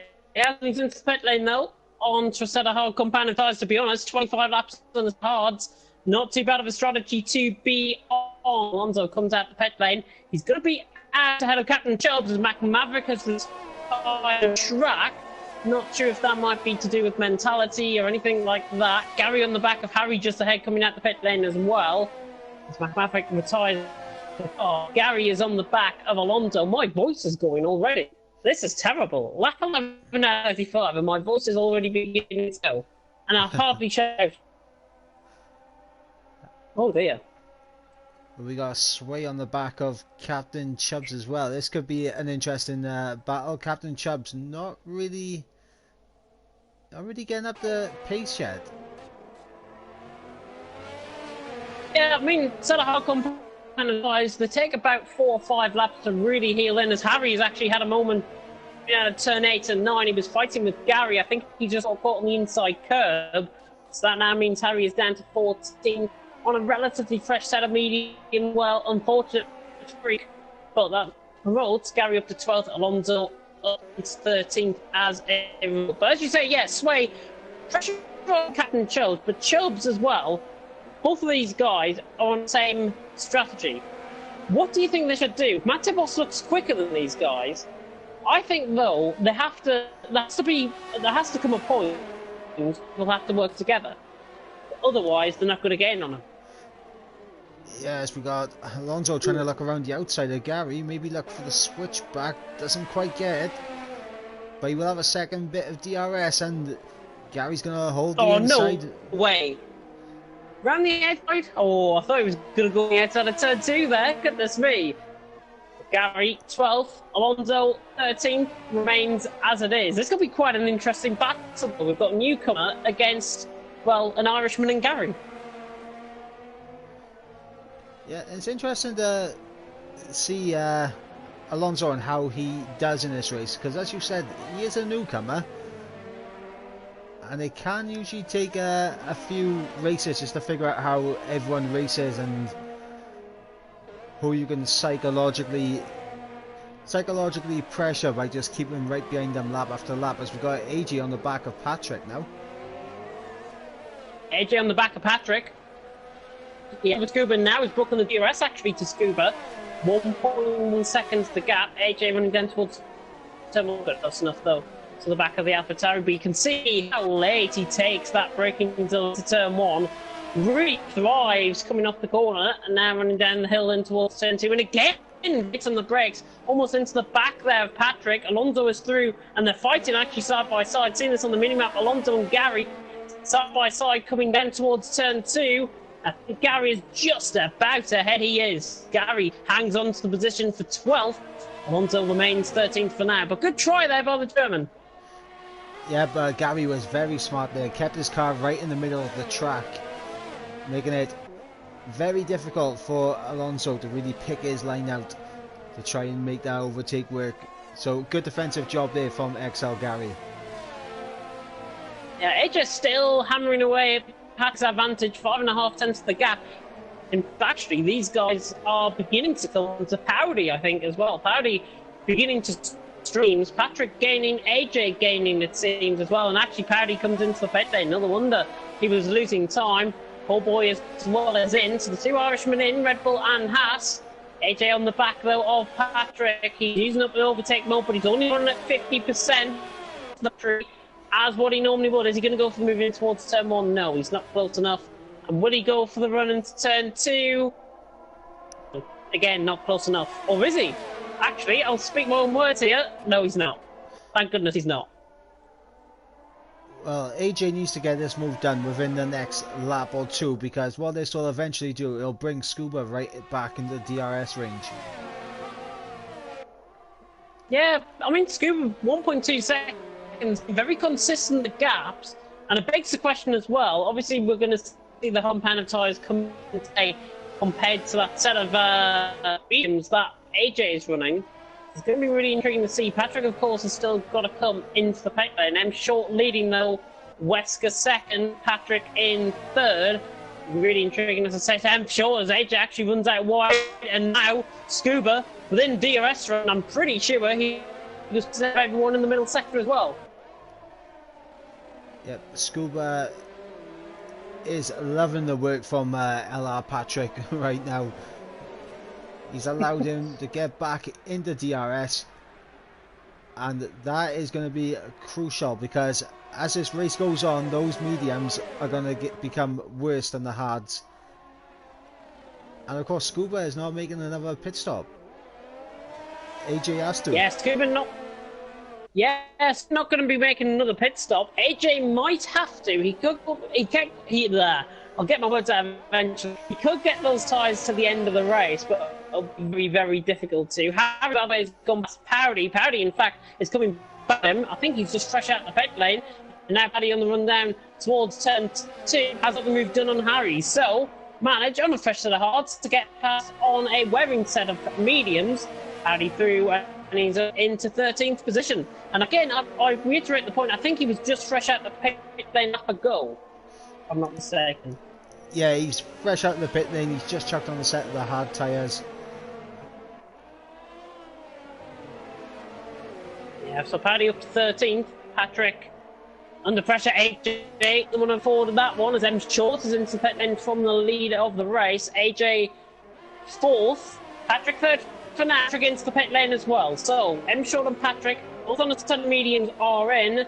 he's into the pit lane though. On to a set of hard compound tyres, to be honest. 25 laps on the hards. Not too bad of a strategy to be on. Alonso comes out the pit lane. He's going to be out ahead of Captain Chubbs as Mac Maverick has retired track. Not sure if that might be to do with mentality or anything like that. Gary on the back of Harry just ahead coming out the pit lane as well. As Mac Maverick retires Oh, Gary is on the back of Alonso. My voice is going already. This is terrible. Lap 11 out of 35, and my voice is already beginning to go. And I hardly shout. Oh dear. We got a sway on the back of Captain Chubbs as well. This could be an interesting battle. Captain Chubbs not really getting up the pace yet. Yeah, I mean, sort of how companies, they take about 4 or 5 laps to really heal in, as Harry's actually had a moment, turn 8 and 9. He was fighting with Gary. I think he just got caught on the inside curb. So that now means Harry is down to 14 on a relatively fresh set of medium. Well, unfortunate freak, but that promotes Gary up to 12th, Alonso up to 13th as a... But as you say, yes, Sway, pressure on Captain Chubbs, but Chubbs as well. Both of these guys are on the same strategy. What do you think they should do? Matibos looks quicker than these guys. I think, though, there has to come a point they'll have to work together. Otherwise, they're not going to gain on him. Yes, we got Alonso trying to look around the outside of Gary. Maybe look for the switchback. Doesn't quite get it. But he will have a second bit of DRS, and Gary's going to hold the inside. No way. Round the outside? Oh, I thought he was going to go on the outside of turn 2 there. Goodness me. Gary, 12th. Alonso, 13th. Remains as it is. This could be quite an interesting battle. We've got a newcomer against, well, an Irishman and Gary. Yeah, it's interesting to see Alonso and how he does in this race. Because as you said, he is a newcomer. And it can usually take a few races just to figure out how everyone races and who you can psychologically pressure by just keeping right behind them lap after lap. As we've got AJ on the back of Patrick now. AJ on the back of Patrick. Yeah, with Scuba now has broken the DRS actually to Scuba. 1.1 seconds the gap. AJ running down towards turn 1, but that's enough though. To the back of the AlphaTauri, but you can see how late he takes that braking into turn 1. Really thrives coming off the corner, and now running down the hill in towards turn 2, and again hits on the brakes, almost into the back there of Patrick. Alonso is through, and they're fighting actually side by side. Seeing this on the minimap, Alonso and Gary side by side coming down towards turn 2. I think Gary is just about ahead. He is. Gary hangs on to the position for 12th. Alonso remains 13th for now, but good try there by the German. Yeah, but Gary was very smart there. Kept his car right in the middle of the track, making it very difficult for Alonso to really pick his line out to try and make that overtake work. So good defensive job there from XL Gary. Yeah, AJ still hammering away at Pack's advantage, 5.5 tenths the gap. And actually, these guys are beginning to come to Powdy, I think, as well. Powdy beginning to streams. Patrick gaining, AJ gaining, it seems, as well. And actually, Powdy comes into the pit lane. Another wonder he was losing time. Poor boy as well as in. So the two Irishmen in, Red Bull and Haas. AJ on the back, though, of Patrick. He's using up the overtake mode, but he's only running at 50%. As what he normally would. Is he going to go for the move in towards turn 1? No, he's not close enough. And will he go for the run into turn 2? Again, not close enough. Or is he? Actually, I'll speak my own words here. No, he's not. Thank goodness he's not. Well, AJ needs to get this move done within the next lap or two, because what this will eventually do, it'll bring Scuba right back into the DRS range. Yeah, I mean, Scuba, 1.2 seconds, very consistent the gaps, and it begs the question as well. Obviously, we're going to see the hump of tyres come today compared to that set of mediums that AJ is running. It's going to be really intriguing to see. Patrick, of course, has still got to come into the pit lane. M Short leading, though. Wesker second. Patrick in third. Really intriguing, as I say, M Short as AJ actually runs out wide. And now Scuba within DRS run. I'm pretty sure he was everyone in the middle sector as well. Yep, Scuba is loving the work from LR Patrick right now. He's allowed him to get back into DRS, and that is going to be crucial, because as this race goes on, those mediums are going to become worse than the hards. And of course, Scuba is now making another pit stop. AJ has to. Yes, Scuba not. Yes, not going to be making another pit stop. AJ might have to. He could. He can't. He there. I'll get my words out eventually. He could get those tyres to the end of the race, but it'll be very difficult to. Harry has gone past Powdy. Powdy, in fact, is coming back at him. I think he's just fresh out the pit lane. And now Paddy on the run down towards turn 2 has got the move done on Harry. So, manage on a fresh set of hards to get past on a wearing set of mediums. Paddy through and he's into 13th position. And again, I reiterate the point, I think he was just fresh out the pit lane up a go, if I'm not mistaken. Yeah, he's fresh out of the pit lane. He's just chucked on the set of the hard tyres. Yeah, so Paddy up to 13th. Patrick under pressure, AJ, the one afforded that one, as M Short is into pit lane from the leader of the race. AJ 4th, Patrick 3rd for now, Patrick into the pit lane as well. So, M Short and Patrick, both on the ton mediums are in.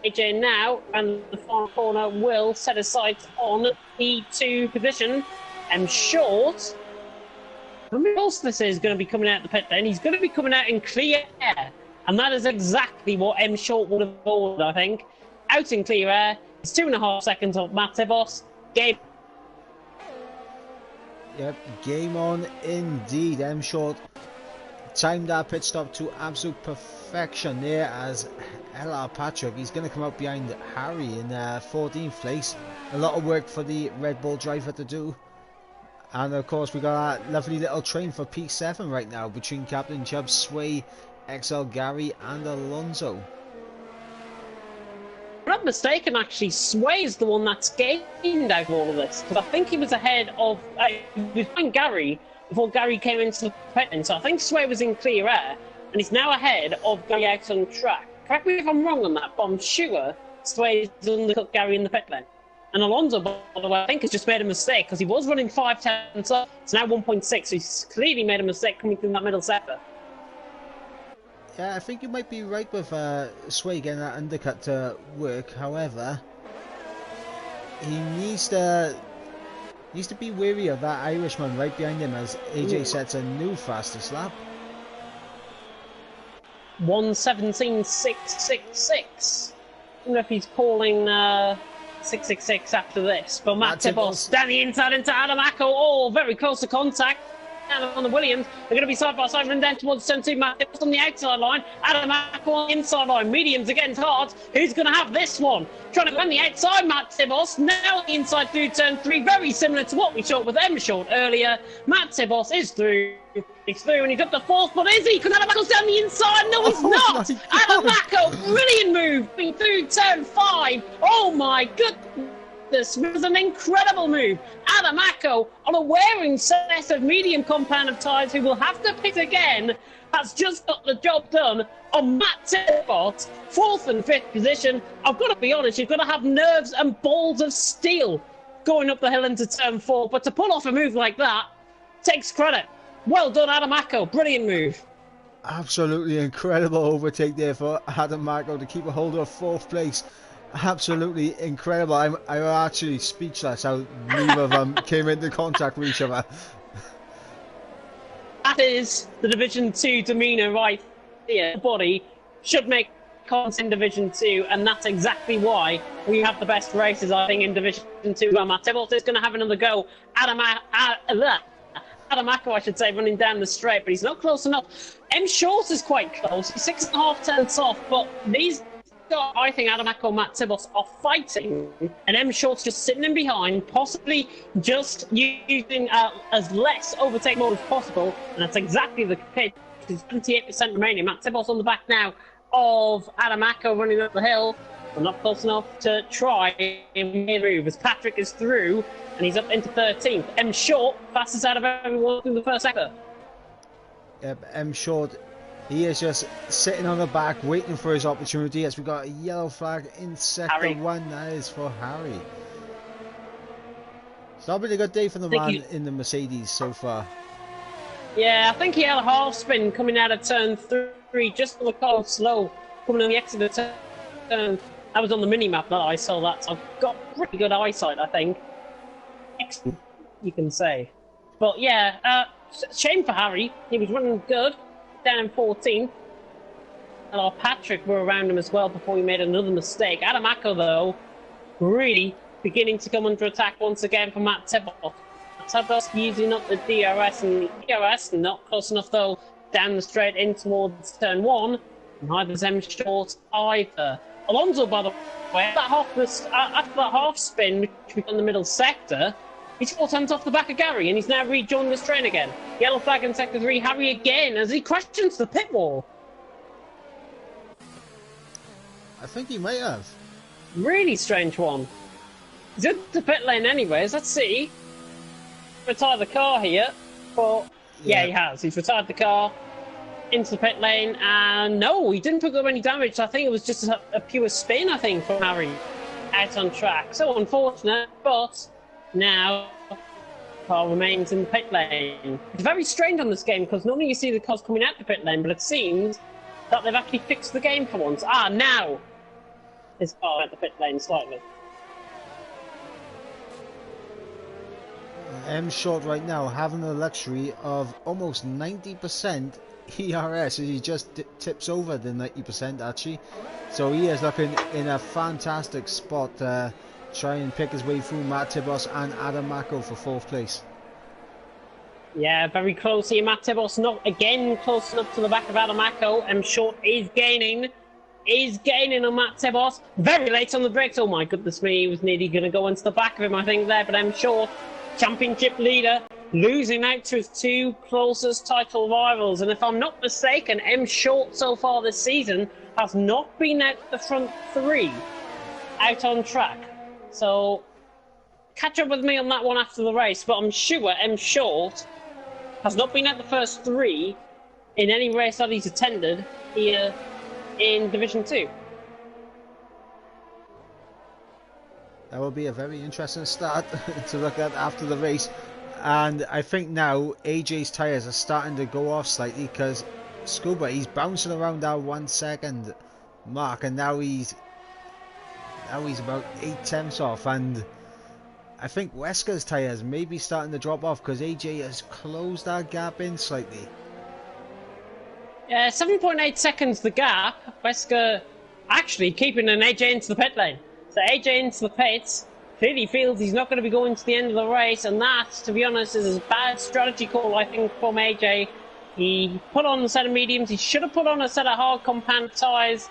AJ now, and the far corner will set his sights on P2 position. M Short, who else this is going to be coming out the pit lane? He's going to be coming out in clear air. And that is exactly what M Short would have ordered, I think. Out in clear air. It's 2.5 seconds off Matt Tibos. Game. Yep, game on indeed. M Short timed that pit stop to absolute perfection there as LR Patrick. He's going to come up behind Harry in 14th place. A lot of work for the Red Bull driver to do. And of course, we got a lovely little train for P7 right now between Captain Chubb, Sway, XL Gary and Alonso. If I'm not mistaken, actually, Sway is the one that's gained out of all of this, because I think he was ahead of he was behind Gary before Gary came into the pit lane. So I think Sway was in clear air, and he's now ahead of Gary out on track. Correct me if I'm wrong on that, but I'm sure Sway's undercut Gary in the pit lane. And Alonso, by the way, I think has just made a mistake, because he was running 5 tenths up. It's now 1.6, so he's clearly made a mistake coming through that middle sector. Yeah, I think you might be right with Sway getting that undercut to work. However, he needs to be wary of that Irishman right behind him as AJ sets a new fastest lap. 1:17.666. I wonder if he's calling 666 after this. But Matt Tibos down the inside into Adam Acko. Oh, very close to contact. And on the Williams, they're going to be side by side, run down towards turn 2. Matt Tibos on the outside line. Adam Acko on the inside line. Mediums against hards. Who's going to have this one? Trying to go on the outside, Matt Tibos. Now the inside through turn 3. Very similar to what we saw with M Short earlier. Matt Tibos is through. He's through and he's up to 4th, but is he? Because Adam Acko's down the inside. No, he's not. Adam Acko, brilliant move. Through turn 5. Oh my goodness. This was an incredible move. Adam Acko on a wearing set of medium compound of tyres who will have to pit again has just got the job done on Matt Tibos, 4th and 5th position. I've got to be honest, you've got to have nerves and balls of steel going up the hill into turn 4, but to pull off a move like that takes credit. Well done, Adam Acko. Brilliant move. Absolutely incredible overtake there for Adam Acko to keep a hold of 4th place. Absolutely incredible. I'm actually speechless how neither of them came into contact with each other. That is the Division 2 demeanour right here. The body should make contact in Division 2, and that's exactly why we have the best races, I think, in Division 2. Well, Matt Tibbles is going to have another go. Adam Acko, I should say, running down the straight, but he's not close enough. M Short is quite close. He's 6.5 tenths off, but these guys, I think Adam Acko and Matt Tibos are fighting, and M Short's just sitting in behind, possibly just using as less overtake mode as possible, and that's exactly the case. There's 28% remaining. Matt Tibos on the back now of Adam Acko running up the hill, but not close enough to try and move as Patrick is through, and he's up into 13th. M Short, fastest out of everyone in the first sector. Yep, M Short, he is just sitting on the back waiting for his opportunity as we got a yellow flag in sector 1. That is for Harry. It's not been a good day for the man in the Mercedes so far. Yeah, I think he had a half spin coming out of turn 3, just on the car slow, coming on the exit of turn. That was on the mini-map that I saw that, so I've got pretty good eyesight, I think. Excellent, you can say. But yeah, shame for Harry. He was running good, down in 14th. And our Patrick were around him as well before he made another mistake. Adam Acko, though, really beginning to come under attack once again from Matt Tebbock. Tebbock using up the DRS, and the DRS not close enough, though, down the straight in towards turn 1. Neither is M Short either. Alonso, by the way, after that half spin, which we got in the middle sector, he's 4 tenths off the back of Gary, and he's now rejoined this train again. Yellow flag in sector 3, Harry again, as he crashed into the pit wall. I think he might have. Really strange one. He's in the pit lane anyways. Let's see. Retire the car here. But yeah, he has. He's retired the car into the pit lane. And no, he didn't pick up any damage. I think it was just a pure spin, I think, from Harry out on track. So unfortunate, but now car remains in the pit lane. It's very strange on this game because normally you see the cars coming out the pit lane, but it seems that they've actually fixed the game for once. Ah, now his car at the pit lane slightly. M Short right now having the luxury of almost 90% ERS. He just tips over the 90% actually. So he is looking in a fantastic spot to try and pick his way through Matt Tibos and Adam Mako for 4th place. Yeah, very close here. Matt Tibos not again close enough to the back of Adam Mako. M Short is gaining on Matt Tibos. Very late on the brakes. Oh my goodness me, he was nearly going to go into the back of him, I think, there. But M Short, championship leader, losing out to his 2 closest title rivals. And if I'm not mistaken, M Short so far this season has not been out the front 3 out on track. So catch up with me on that one after the race. But I'm sure M Short has not been at the first 3 in any race that he's attended here in Division 2. That will be a very interesting start to look at after the race. And I think now AJ's tyres are starting to go off slightly because Scuba, he's bouncing around that 1 second mark, and now he's about 8 tenths off. And I think Wesker's tyres may be starting to drop off because AJ has closed that gap in slightly. Yeah, 7.8 seconds the gap. Wesker actually keeping an AJ into the pit lane. So AJ into the pits. Clearly feels he's not going to be going to the end of the race, and that, to be honest, is a bad strategy call, I think, from AJ. He put on a set of mediums. He should have put on a set of hard compound tyres,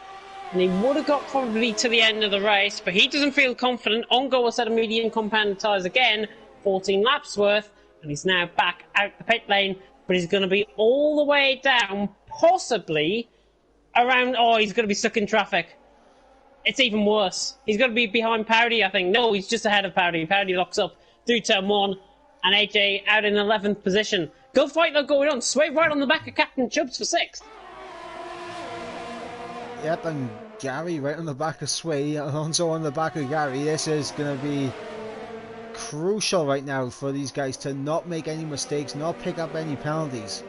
and he would have got probably to the end of the race, but he doesn't feel confident. On go a set of medium compound tyres again, 14 laps worth, and he's now back out the pit lane, but he's going to be all the way down, possibly around... Oh, he's going to be stuck in traffic. It's even worse. He's going to be behind Powdy, I think. No, he's just ahead of Powdy. Powdy locks up through turn 1, and AJ out in 11th position. Good fight though going on. Sway right on the back of Captain Chubbs for 6th. Yep, and Gary right on the back of Sway, Alonso on the back of Gary. This is going to be crucial right now for these guys to not make any mistakes, not pick up any penalties.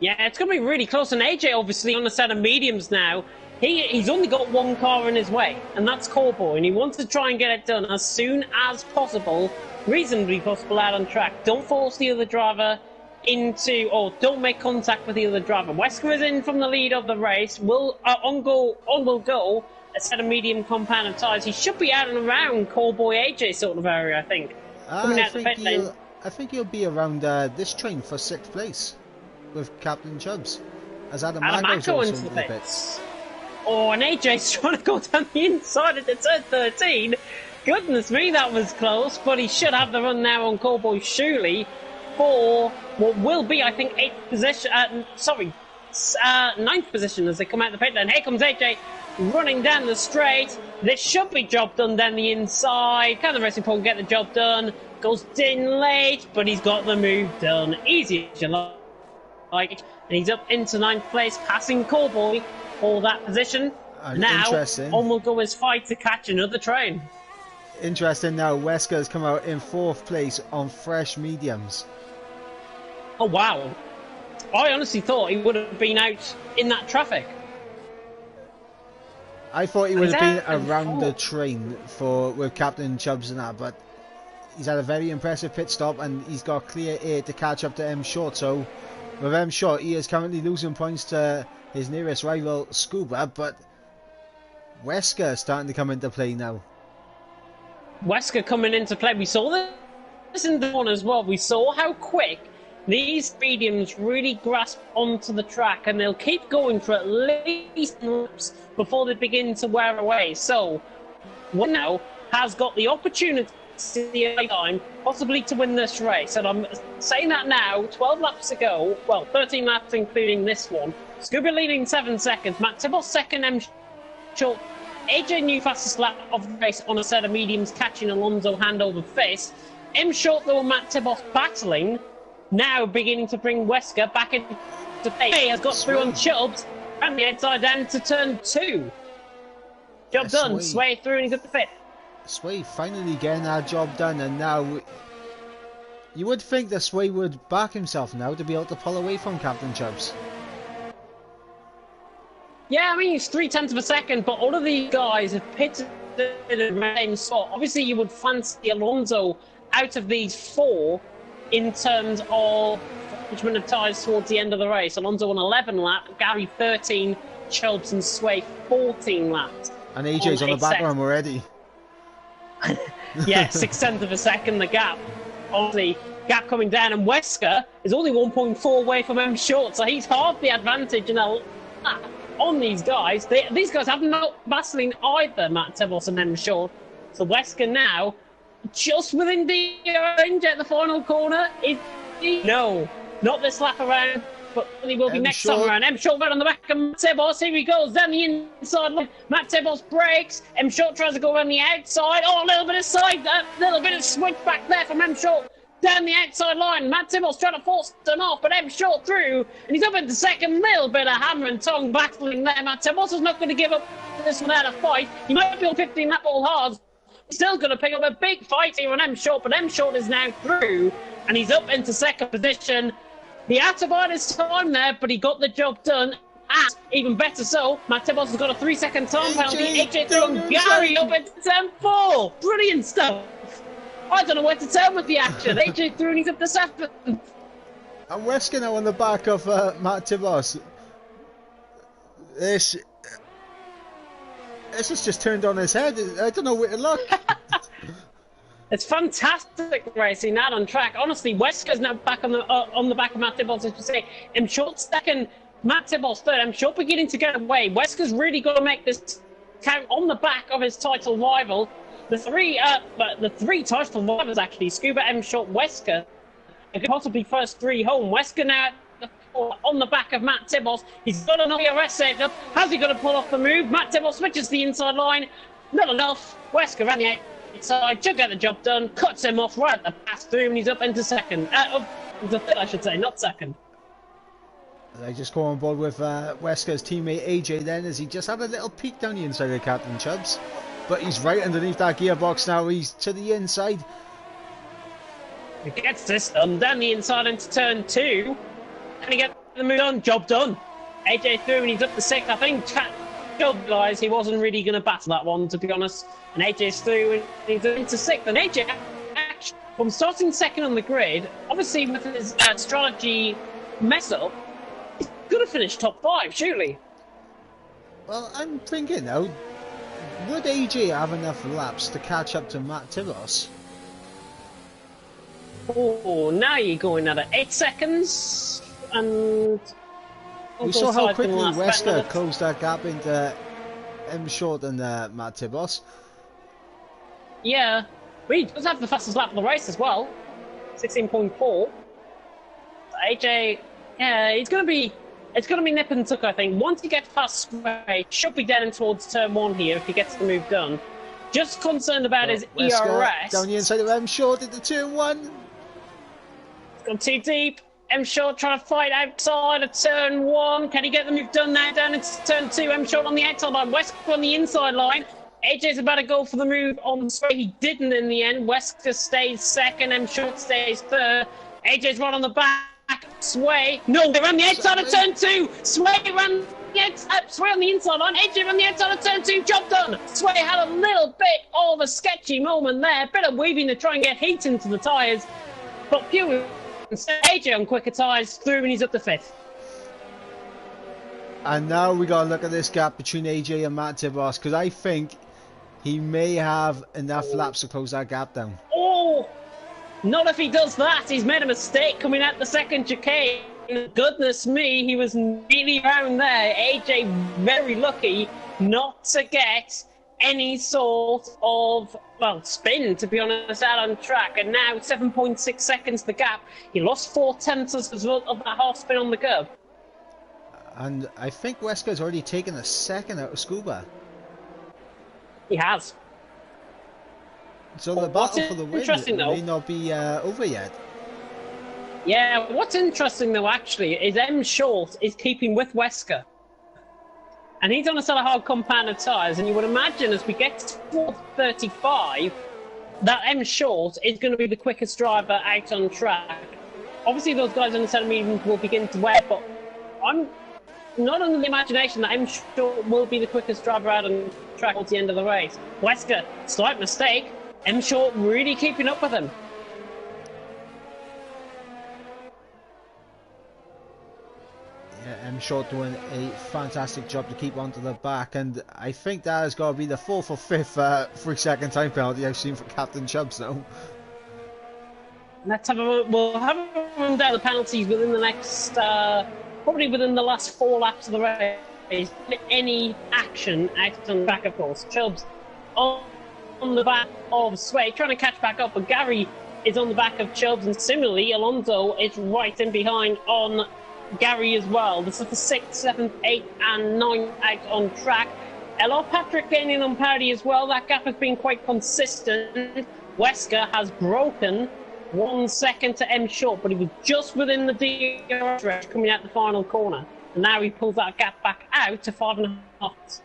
Yeah, it's going to be really close, and AJ obviously on a set of mediums now. He's only got 1 car in his way, and that's Corboy, and he wants to try and get it done as soon as possible, reasonably possible out on track. Don't force the other driver into, or don't make contact with the other driver. Wesker is in from the lead of the race. On will go a set of medium compound tyres. He should be out and around Corboy AJ sort of area, I think. I think he'll be around this train for 6th place with Captain Chubbs, as Adam Mago's also into the pits. Oh, and AJ's trying to go down the inside at the turn 13. Goodness me, that was close, but he should have the run now on Corboy Shuley for what will be, I think, 8th position. 9th position as they come out the pit lane. Here comes AJ running down the straight. This should be job done down the inside. Can the racing point get the job done? Goes in late, but he's got the move done. Easy as you like. And he's up into 9th place, passing Corboy for that position. Now, on will go his fight to catch another train. Interesting now, Wesker has come out in 4th place on fresh mediums. Oh wow. I honestly thought he would have been out in that traffic. I thought he would have been around the train with Captain Chubbs and that, but he's had a very impressive pit stop, and he's got clear air to catch up to M Short. So with M Short, he is currently losing points to his nearest rival, Scuba, but Wesker is starting to come into play now. Wesker coming into play. We saw this in the one as well. We saw how quick these mediums really grasp onto the track, and they'll keep going for at least laps before they begin to wear away. So, one now has got the opportunity time possibly to win this race, and I'm saying that now. 12 laps to go. Well, 13 laps including this one. Scuba leading 7 seconds. Matt Tibble second. M Short. AJ new fastest lap of the race on a set of mediums, catching Alonso hand over fist. M Short though, Matt Tibble battling. Now beginning to bring Wesker back into play. Has got through on Chubbs and the outside down to turn 2. Job done. Sway through and he's up the fifth. Sway finally getting that job done, and now you would think that Sway would back himself now to be able to pull away from Captain Chubbs. Yeah, I mean, he's 0.3 of a second, but all of these guys have pitted in the same spot. Obviously, you would fancy Alonso out of these 4 in terms of management of tyres towards the end of the race. Alonso on 11 laps, Gary 13, Chubbs and Sway 14 laps. And AJ's on the back of him already. Yeah, 0.6 of a second, the gap. Obviously, gap coming down, and Wesker is only 1.4 away from M Short, so he's half the advantage in a lap on these guys. These guys have not Vaseline either, Matt Tibbles and M Short. So Wesker now just within the range at the final corner. No, not this lap around, but he will be next time around. M Short right on the back of Matt Tibbles. Here he goes down the inside line. Matt Tibbles brakes. M Short tries to go around the outside. Oh, a little bit of side, a little bit of switch back there from M Short down the outside line. Matt Tibbles trying to force them off, but M Short through, and he's up into second. Little bit of hammer and tongue battling there. Matt Tibbles is not going to give up this one out of fight. He might be on 15 lap all hard. Still going to pick up a big fight here on M Short, but M Short is now through, and he's up into second position. He had to bide his time there, but he got the job done. And even better so, Matt Tibbles has got a 3-second time penalty. AJ through and Gary up into turn 4. Brilliant stuff. I don't know what to tell with the action. AJ through and he's up to 7th. And Wesker now on the back of Matt Tibbles. This has just turned on his head. I don't know where to look. It's fantastic racing out on track. Honestly, Wesker's now back on the back of Matt Tibbles, as you say. M Short second, Matt Tibbles third. M Short beginning to get away. Wesker's really got to make this count on the back of his title rival. The three title rivals actually, Scuba, M Short, Wesker, and possibly first 3 home. Wesker now on the back of Matt Tibbles. He's got an IRS saved up. How's he going to pull off the move? Matt Tibbles switches the inside line. Not enough. Wesker ran the outside. Should get the job done. Cuts him off right at the pass through, and he's up into second. Into third, I should say, not second. They just go on board with Wesker's teammate AJ then, as he just had a little peek down the inside of Captain Chubbs. But he's right underneath that gearbox now. He's to the inside. He gets this done down the inside into turn 2. And he gets the move done. Job done. AJ through and he's up to 6th. I think Chubb guys, he wasn't really going to battle that one, to be honest. And AJ's through and he's into 6th. And AJ, actually, from starting second on the grid, obviously with his strategy mess up, he's going to finish top 5, surely. Well, I'm thinking now, would AJ have enough laps to catch up to Matt Tibbles? Oh, now you're going at 8 seconds. And we saw how quickly Wesker closed that gap into M Short and Matt Tibbles. Yeah, but he does have the fastest lap of the race as well, 16.4. AJ, yeah, it's going to be nip and tuck, I think. Once he gets past Sway, should be down towards turn 1 here if he gets the move done. Just concerned about his Wesker ERS. down the inside of M Short into turn 1. It's gone too deep. M Short trying to fight outside of turn 1. Can he get the move done now? Down into turn 2. M Short on the outside line. Wesker on the inside line. AJ's about to go for the move on Sway. He didn't in the end. Wesker stays second. M Short stays third. AJ's right on the back. Sway. No, they ran the outside of turn 2. Sway ran Sway on the inside on AJ on the outside of turn 2, job done. Sway had a little bit of a sketchy moment there, bit of weaving to try and get heat into the tyres, but pure AJ on quicker tyres through and he's up to 5th. And now we got to look at this gap between AJ and Matt Tibos, because I think he may have enough laps to close that gap down. Oh, not if he does that. He's made a mistake coming out the second chicane. Goodness me, he was nearly around there. AJ very lucky not to get any sort of, well, spin, to be honest, out on track. And now 7.6 seconds the gap. He lost 4/10 as a result of that half spin on the curb. And I think Weska's already taken a second out of Scuba. He has. So the battle for the win may not be over yet. Yeah, what's interesting though actually is M Short is keeping with Wesker. And he's on a set of hard compounded tyres, and you would imagine as we get towards 35 that M Short is going to be the quickest driver out on track. Obviously those guys on the set of mediums will begin to wear, but I'm not under the imagination that M Short will be the quickest driver out on track towards the end of the race. Wesker, slight mistake. M Short really keeping up with him. Yeah, M Short doing a fantastic job to keep onto the back, and I think that has got to be the 4th or 5th 3-second time penalty I've seen for Captain Chubbs now. Let's have we'll have a run down the penalties within the next, probably within the last 4 laps of the race. Any action out on the back, of course. Chubbs on the back of Sway, trying to catch back up, but Gary is on the back of Chubbs, and similarly, Alonso is right in behind on Gary as well. This is the 6th, 7th, 8th, and 9th out on track. L.R. Patrick gaining on parity as well. That gap has been quite consistent. Wesker has broken 1 second to M Short, but he was just within the DRS stretch coming out the final corner. And now he pulls that gap back out to 5.5.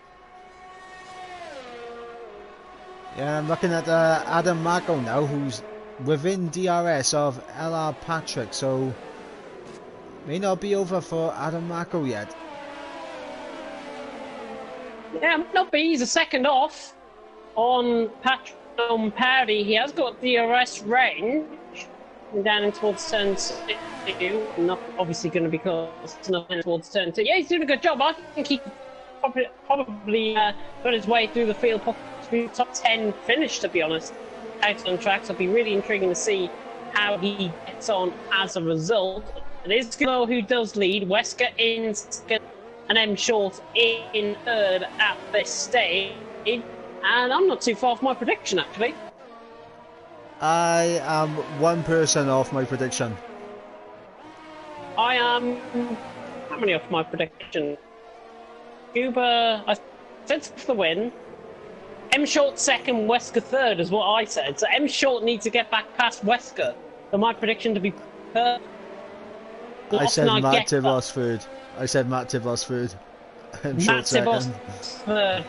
Yeah, I'm looking at Adam Marco now, who's within DRS of L.R. Patrick, so may not be over for Adam Marco yet. Yeah, might not be. He's a second off on Patrick on parity. He has got DRS range down in towards turn 2. Not obviously going to be close enough towards turn 2. Yeah, he's doing a good job. I think he probably got his way through the field, possibly top 10 finish, to be honest, out on track. So it'll be really intriguing to see how he gets on as a result. It is Gillo who does lead. Wesker in second and M Short in third at this stage. And I'm not too far off my prediction, actually. I am 1% off my prediction. I am... how many off my prediction? Cuba, I said for the win. M Short second, Wesker third is what I said. So M Short needs to get back past Wesker for my prediction to be perfect. I said Matt Tibos third. I said Matt Tibos third. Matt Tibos third.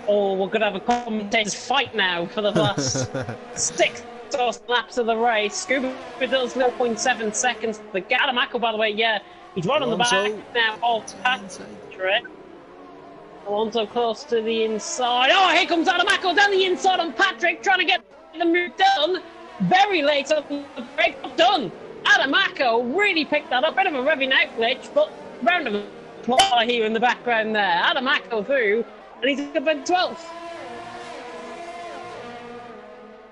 Oh, we're going to have a commentators fight now for the last 6 laps of the race. Scuba does 0.7 seconds. The Gadamaco, by the way, yeah, he's right on the back now of Patrick. Alonso close to the inside. Oh, here comes Adamaco down the inside on Patrick, trying to get the move done. Very late on the break. Done. Adamaco really picked that up. Bit of a revving out glitch, but round of applause here in the background there. Adamaco through, and he's up in 12th.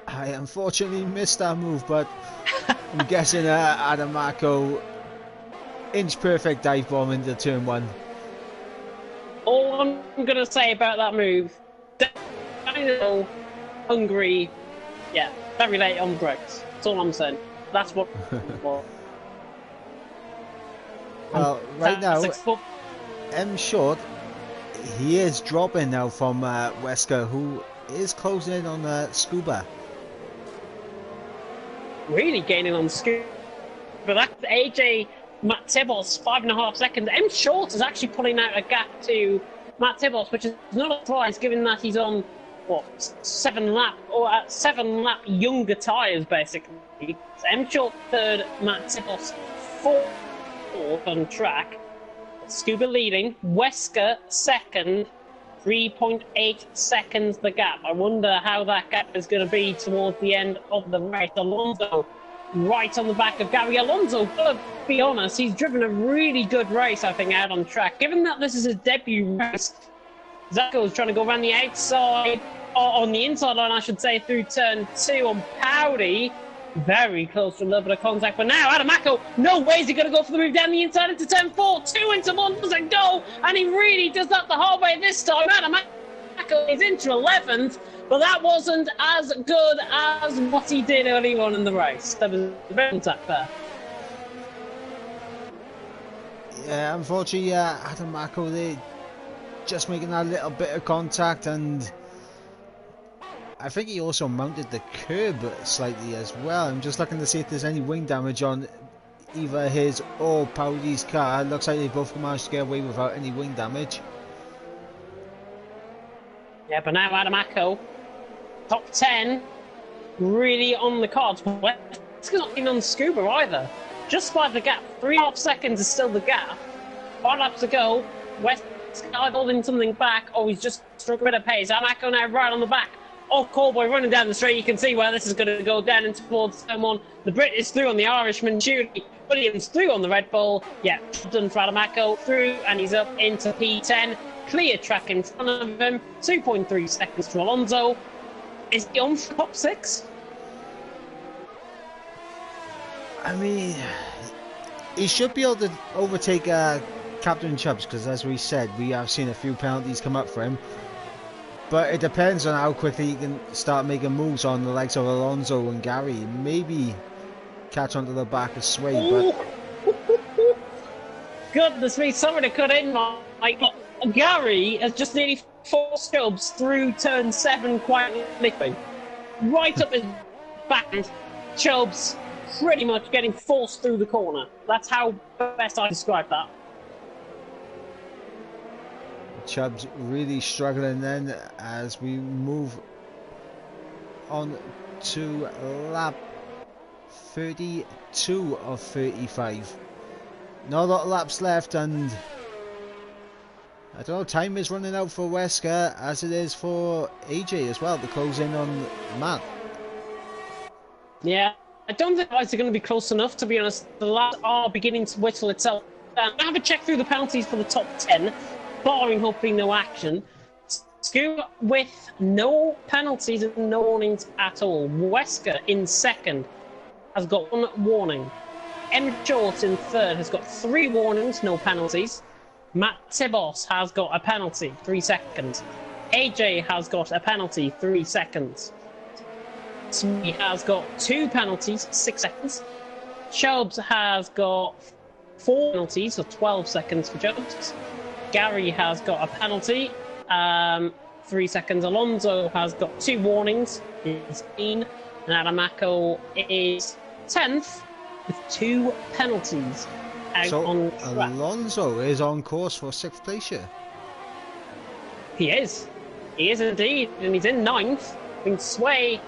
I unfortunately missed that move, but I'm guessing Adamaco inch perfect dive bomb into turn 1. All I'm going to say about that move, Hungary, yeah, very late on brakes. That's all I'm saying. That's what. Well, right now, M Short, he is dropping now from Wesker, who is closing in on Scuba. Really gaining on Scuba. But that's AJ Matt Tibos, 5.5 seconds. M Short is actually pulling out a gap to Matt Tibos, which is not a surprise given that he's on, what, 7 lap younger tyres, basically. So M Short third, Matt Tibos fourth on track. Scuba leading, Wesker second, 3.8 seconds the gap. I wonder how that gap is going to be towards the end of the race. Alonso right on the back of Gary. Alonso, gotta be honest, he's driven a really good race, I think, out on track. Given that this is his debut race, Zacho is trying to go around the outside, or on the inside line, I should say, through turn 2 on Powdy. Very close to a little bit of contact, but now Adamaco, no way is he going to go for the move down the inside into turn 4, 2 into 1 doesn't go, and he really does that the hard way this time. Adamaco is into 11th, but that wasn't as good as what he did early on in the race. There was a bit of contact there. Yeah, unfortunately, Adamaco, they just making that little bit of contact, and I think he also mounted the curb slightly as well. I'm just looking to see if there's any wing damage on either his or Powdy's car. It looks like they both managed to get away without any wing damage. Yeah, but now Adamaco, top 10, really on the cards. It's not even on Scuba either. Just by the gap, 3.5 seconds is still the gap. 5 laps to go. West either holding something back, or he's just struck a bit of pace. Adamaco now right on the back of Callboy running down the straight. You can see where this is going to go down and towards turn 1. The Brit is through on the Irishman. Judy Williams through on the Red Bull. Yeah, done for Adamaco through, and he's up into P10. Clear track in front of him. 2.3 seconds to Alonso. Is he on for top 6? I mean, he should be able to overtake Captain Chubbs, because as we said, we have seen a few penalties come up for him. But it depends on how quickly he can start making moves on the likes of Alonso and Gary. Maybe catch onto the back of Sway, but... Goodness me, somebody to cut in, Mike. Gary has just nearly forced Chubbs through turn 7 quite liquid. Right up his back. Chubbs pretty much getting forced through the corner. That's how best I describe that. Chubbs really struggling then as we move on to lap 32 of 35. Not a lot of laps left, and I don't know, time is running out for Wesker as it is for AJ as well to close in on Matt. Yeah, I don't think it's going to be close enough, to be honest. The laps are beginning to whittle itself down. I have a check through the penalties for the top 10. Barring hopefully no action. Scuba with no penalties and no warnings at all. Wesker in second has got 1 warning. M. Short in third has got 3 warnings, no penalties. Matt Tibos has got a penalty, 3 seconds. AJ has got a penalty, 3 seconds. He has got 2 penalties, 6 seconds. Chubbs has got 4 penalties, so 12 seconds for Chubbs. Gary has got a penalty, 3 seconds. Alonso has got 2 warnings, he's 15. And Adamaco is 10th with 2 penalties out so on track. Alonso is on course for 6th place here. He is indeed, and he's in 9th. I mean, Sway,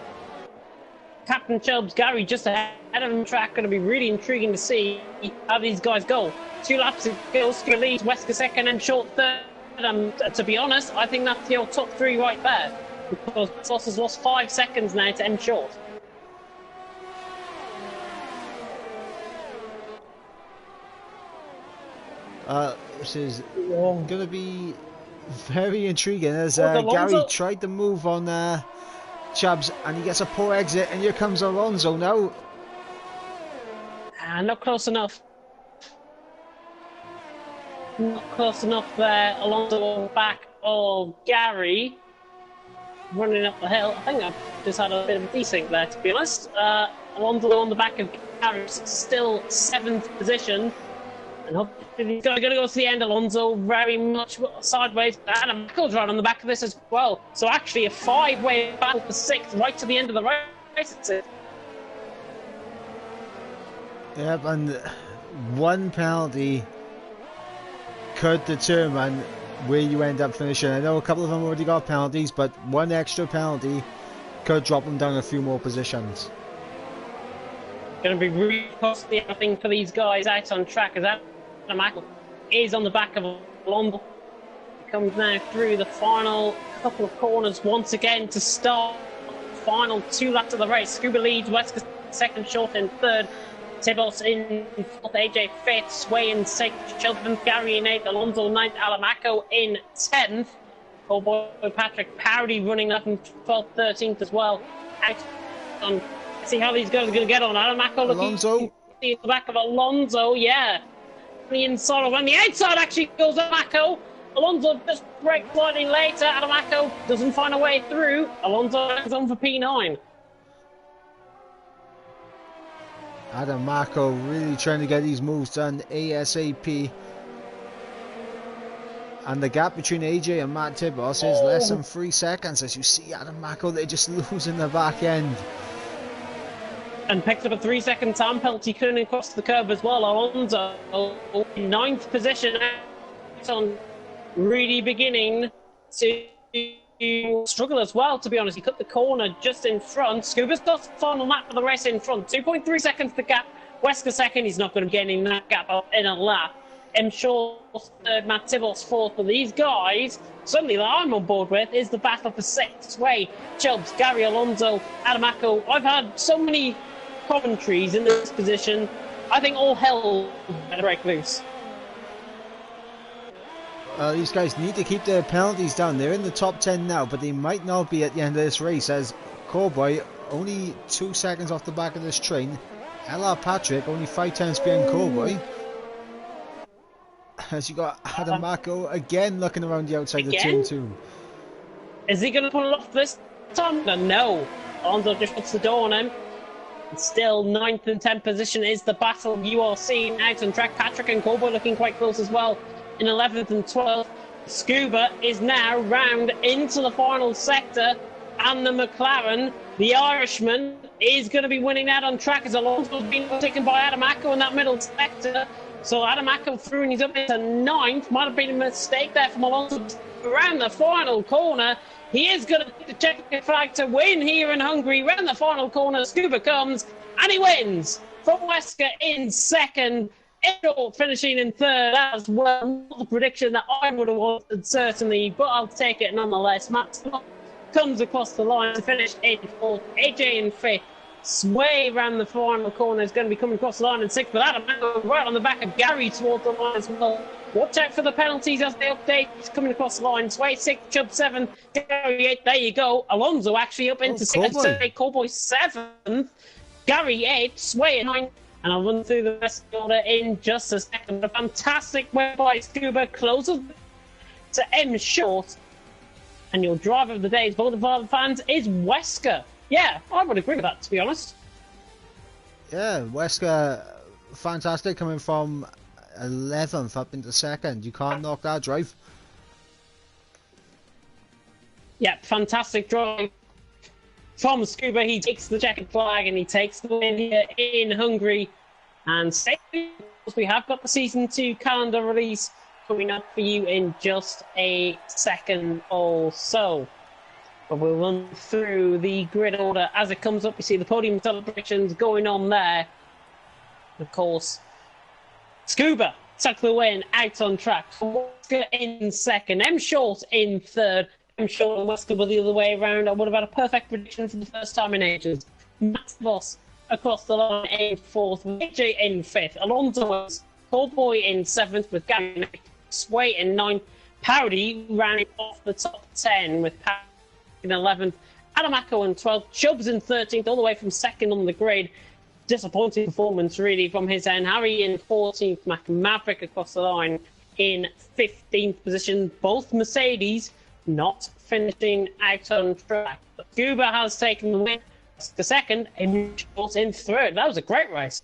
Captain Chubbs, Gary just ahead of him track. Going to be really intriguing to see how these guys go. 2 laps to go, Scuba leads, Wesker second and Short third. To be honest, I think that's your top 3 right there, because Boss has lost 5 seconds now to M. Short. This is going to be very intriguing as Gary tried to move on Chubbs, and he gets a poor exit, and here comes Alonso now. Not close enough. Not close enough there. Alonso on the back of Gary. Running up the hill. I think I've just had a bit of a desync there, to be honest. Alonso on the back of Gary, still 7th position. And hopefully he's going to go to the end. Alonso very much sideways. And Michael's right on the back of this as well. So actually a 5-way battle for 6th right to the end of the race. Yep, and 1 penalty could determine where you end up finishing. I know a couple of them already got penalties, but 1 extra penalty could drop them down a few more positions. Going to be really costly, I think, for these guys out on track. Is that Michael? is on the back of Alonso. Comes now through the final couple of corners once again to start final 2 laps of the race. Scuba leads, Wesker second, Short in third, Tibos in fourth, AJ fifth, Sway in sixth, Chilton, Gary in eighth, Alonso ninth, Alamaco in 10th. Oh boy, Patrick Powdy running up in 12th, 13th as well. Out on, see how these guys are going to get on. Alamaco looking Alonso. at the back of Alonso, yeah. The inside on the outside actually goes Alamaco. Alonso just brakes slightly later. Adamaco doesn't find a way through. Alonso is on for P9. Adamaco really trying to get these moves done ASAP. And the gap between AJ and Matt Tibos is less than 3 seconds. As you see Adamaco, they're just losing the back end. And picks up a 3-second time penalty coming across the curb as well. Alonso in 9th position. On really beginning to struggle as well, to be honest. He cut the corner just in front. Scuba's got the final lap of the race in front. 2.3 seconds the gap. Wesker second. He's not going to be getting that gap up in a lap. M. Shaw third, Matt Tibos fourth. For these guys, something that I'm on board with is the battle for sixth. Way, Chubbs, Gary, Alonso, Adamaco. I've had so many commentaries in this position. I think all hell better break loose. These guys need to keep their penalties down. They're in the top 10 now, but they might not be at the end of this race, as Cowboy only 2 seconds off the back of this train. LR Patrick only 5 times behind Cowboy. As you got Adamaco again looking around the outside of turn 2. Is he going to pull it off this time? No. Alonso just puts the door on him. Still 9th and 10th position is the battle you are seeing out on track. Patrick and Cowboy looking quite close as well. In 11th and 12th, Scuba is now round into the final sector, and the McLaren, the Irishman, is going to be winning out on track as Alonso's been taken by Adamaco in that middle sector. So Adamaco through and he's up into 9th. Might have been a mistake there from Alonso around the final corner. He is going to take the checkered flag to win here in Hungary. Round the final corner, Scuba comes and he wins from Wesker in second. Finishing in third as well. Not the prediction that I would have wanted, certainly, but I'll take it nonetheless. Matt comes across the line to finish in fourth. AJ in fifth. Sway around the final corner is going to be coming across the line in sixth, but Adamaco right on the back of Gary towards the line as well. Watch out for the penalties as they update. He's coming across the line. Sway 6th, Chubb 7th, Gary 8th. There you go. Alonso actually up into 6th. Cowboy 7th. Gary 8th. Sway 9th. And I'll run through the rest of the order in just a second. A fantastic way by Scuba, closes to M. Short. And your driver of the day, both of our fans, is Wesker. Yeah, I would agree with that, to be honest. Yeah, Wesker, fantastic, coming from 11th up into 2nd. You can't knock that drive. Yeah, fantastic drive from Scuba. He takes the checkered flag and he takes the win here in Hungary. And we have got the Season 2 calendar release coming up for you in just a second or so. But we'll run through the grid order as it comes up. You see the podium celebrations going on there. Of course, Scuba took the win out on track. Wesker in second. M. Short in third. M. Short and Wesker were the other way around. I would have had a perfect prediction for the first time in ages. Matt Voss across the line in fourth. AJ in fifth. Alonso was Cowboy in seventh with Gary Sway in ninth. Powdy ran off the top 10 with Powdy in 11th. Adamaco in 12th. Chubbs in 13th, all the way from second on the grid. Disappointing performance, really, from his end. Harry in 14th. Maverick across the line in 15th position. Both Mercedes not finishing out on track. But Scuba has taken the win. The second, and Short in third. That was a great race.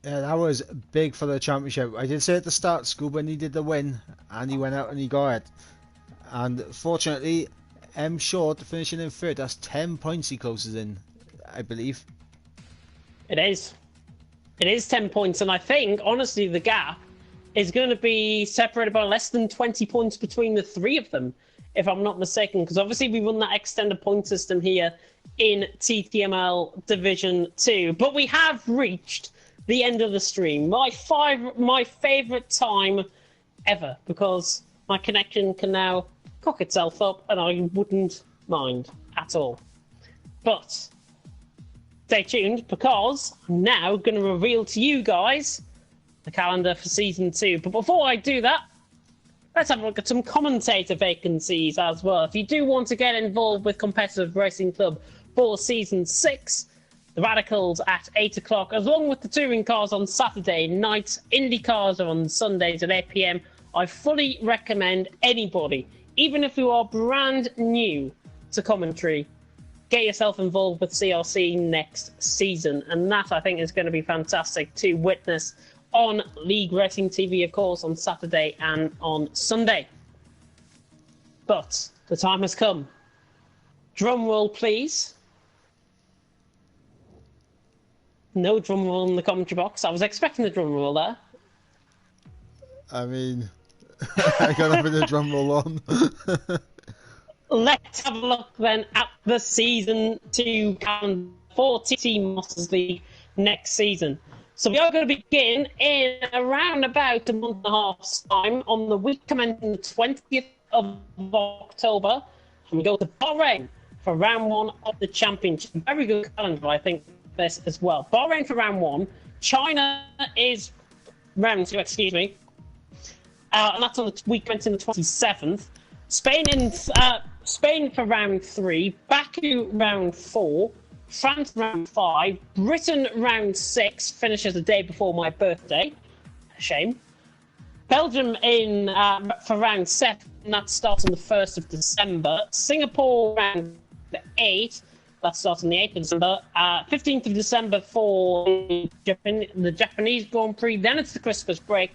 Yeah, that was big for the championship. I did say at the start, Scuba needed the win, and he went out and he got it. And fortunately, M. Short finishing in third. That's 10 points he closes in, I believe. It is. It is 10 points, and I think, honestly, the gap is going to be separated by less than 20 points between the three of them, if I'm not mistaken, because obviously we run that extended point system here in TTML Division 2. But we have reached the end of the stream. My favourite time ever, because my connection can now cock itself up and I wouldn't mind at all. But stay tuned, because I'm now going to reveal to you guys the calendar for Season 2. But before I do that, let's have a look at some commentator vacancies as well. If you do want to get involved with Competitive Racing Club for Season 6, the Radicals at 8 o'clock, along with the touring cars on Saturday nights, Indy cars are on Sundays at 8 p.m. I fully recommend anybody, even if you are brand new to commentary, get yourself involved with CRC next season. And that, I think, is going to be fantastic to witness on League Racing TV, of course, on Saturday and on Sunday. But the time has come. Drum roll, please. No drum roll in the commentary box. I was expecting the drum roll there. I mean, I got to put the drum roll on. Let's have a look then at the Season 2 calendar for TT Masters League next season. So we are going to begin in around about a month and a half's time on the week commencing the 20th of October. And we go to Bahrain for round 1 of the championship. Very good calendar, I think, this as well. Bahrain for round 1. China is round 2, excuse me. And that's on the week commencing the 27th. Spain for round 3. Baku round 4. France round 5, Britain round 6, finishes the day before my birthday. Shame. Belgium in for round 7, that starts on the 1st of December. Singapore round 8, that starts on the 8th of December. 15th of December for the Japanese Grand Prix. Then it's the Christmas break.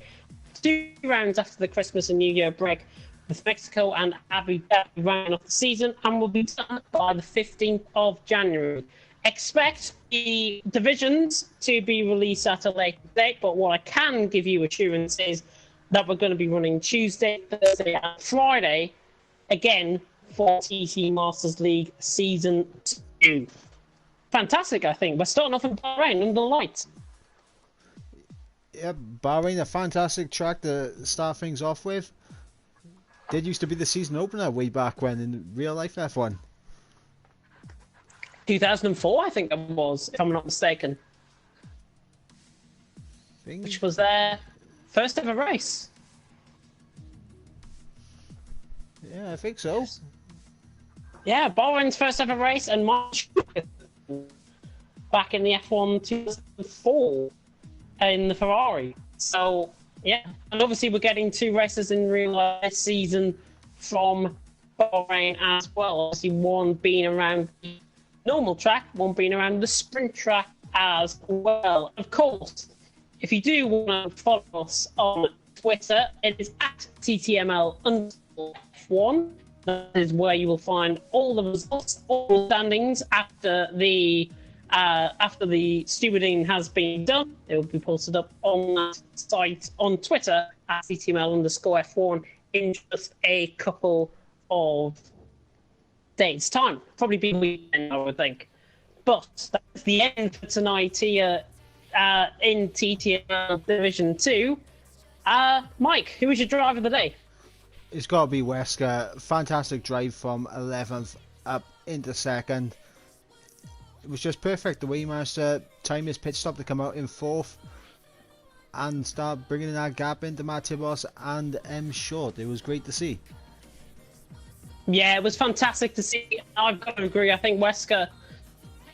2 rounds after the Christmas and New Year break, with Mexico and Abu Dhabi rounding off the season, and will be done by the 15th of January. Expect the divisions to be released at a later date, but what I can give you assurance is that we're going to be running Tuesday, Thursday, and Friday again for TT Masters League Season 2. Fantastic, I think. We're starting off in Bahrain under the lights. Yeah, Bahrain, a fantastic track to start things off with. Did used to be the season opener way back when in real life F1. 2004, I think it was, if I'm not mistaken. Which was their first ever race. Yeah, I think so. Yeah, Bahrain's first ever race, and March back in the F1 2004 in the Ferrari. So, yeah, and obviously we're getting 2 races in real life this season from Bahrain as well. Obviously, one being around the normal track, one being around the sprint track as well. Of course, if you do want to follow us on Twitter, it is at TTML F1. That is where you will find all the results, all the standings after the stewarding has been done. It will be posted up on that site on Twitter at TTML_F1 in just a couple of days' time. Probably be weekend, I would think. But that's the end for tonight here in TTL Division 2. Mike, who is your driver of the day? It's got to be Wesker. Fantastic drive from 11th up into 2nd. It was just perfect the way he managed to time his pit stop to come out in 4th and start bringing that gap into Matt Tibos and M Short. It was great to see. Yeah, it was fantastic to see. I've got to agree. I think Wesker,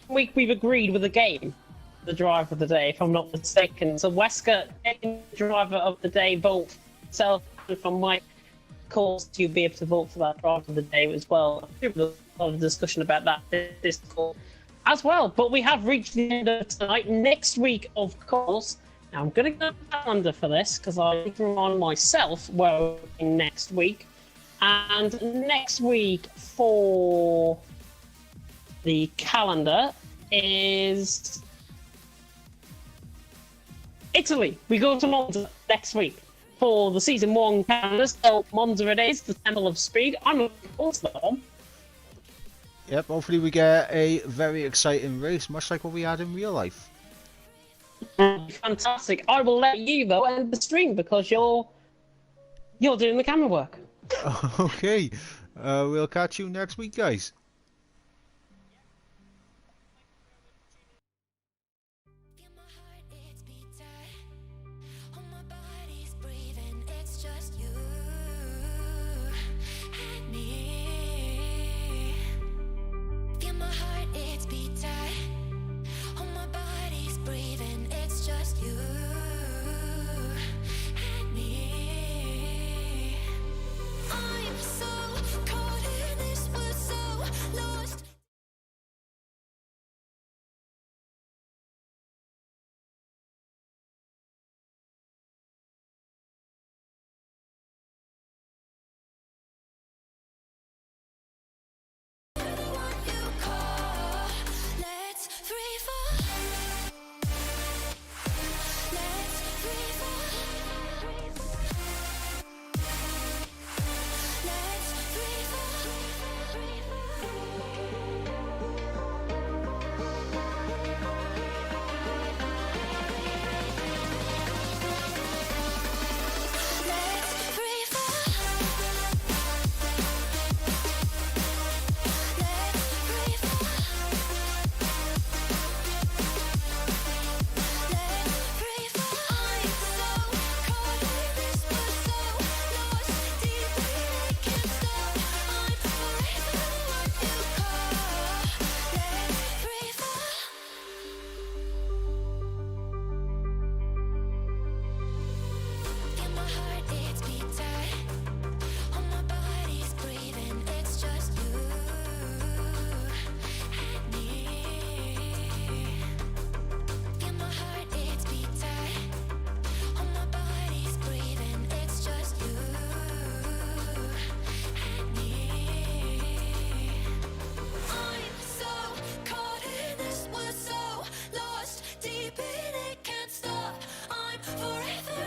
we've agreed with the game, the driver of the day, if I'm not mistaken. So Wesker, driver of the day, vote self from Mike. Of course, you'll be able to vote for that driver of the day as well. There's a lot of discussion about that this call as well. But we have reached the end of tonight. Next week, of course. Now I'm going to go to the calendar for this because I threw on myself well next week. And next week for the calendar is Italy. We go to Monza next week for the Season 1 calendar. So Monza it is, the Temple of Speed. I'm looking forward to that one. Yep, hopefully we get a very exciting race, much like what we had in real life. Fantastic. I will let you though end the stream because you're doing the camera work. Okay, we'll catch you next week, guys. Feel my heart, it's beating. Oh, my body's breathing. It's just you and me. Feel my heart, it's beating. Oh, my body's breathing. It's just you and me. I'm so caught in this, we're so lost. You're the one you call. Let's free fall. Let's free fall. Let's free Let's free fall. Let's free fall. Let's free fall. I'm so caught in this, we're so lost deep in it, can't stop. I'm forever the one you call. Let's free fall. Feel my heart, it's beating.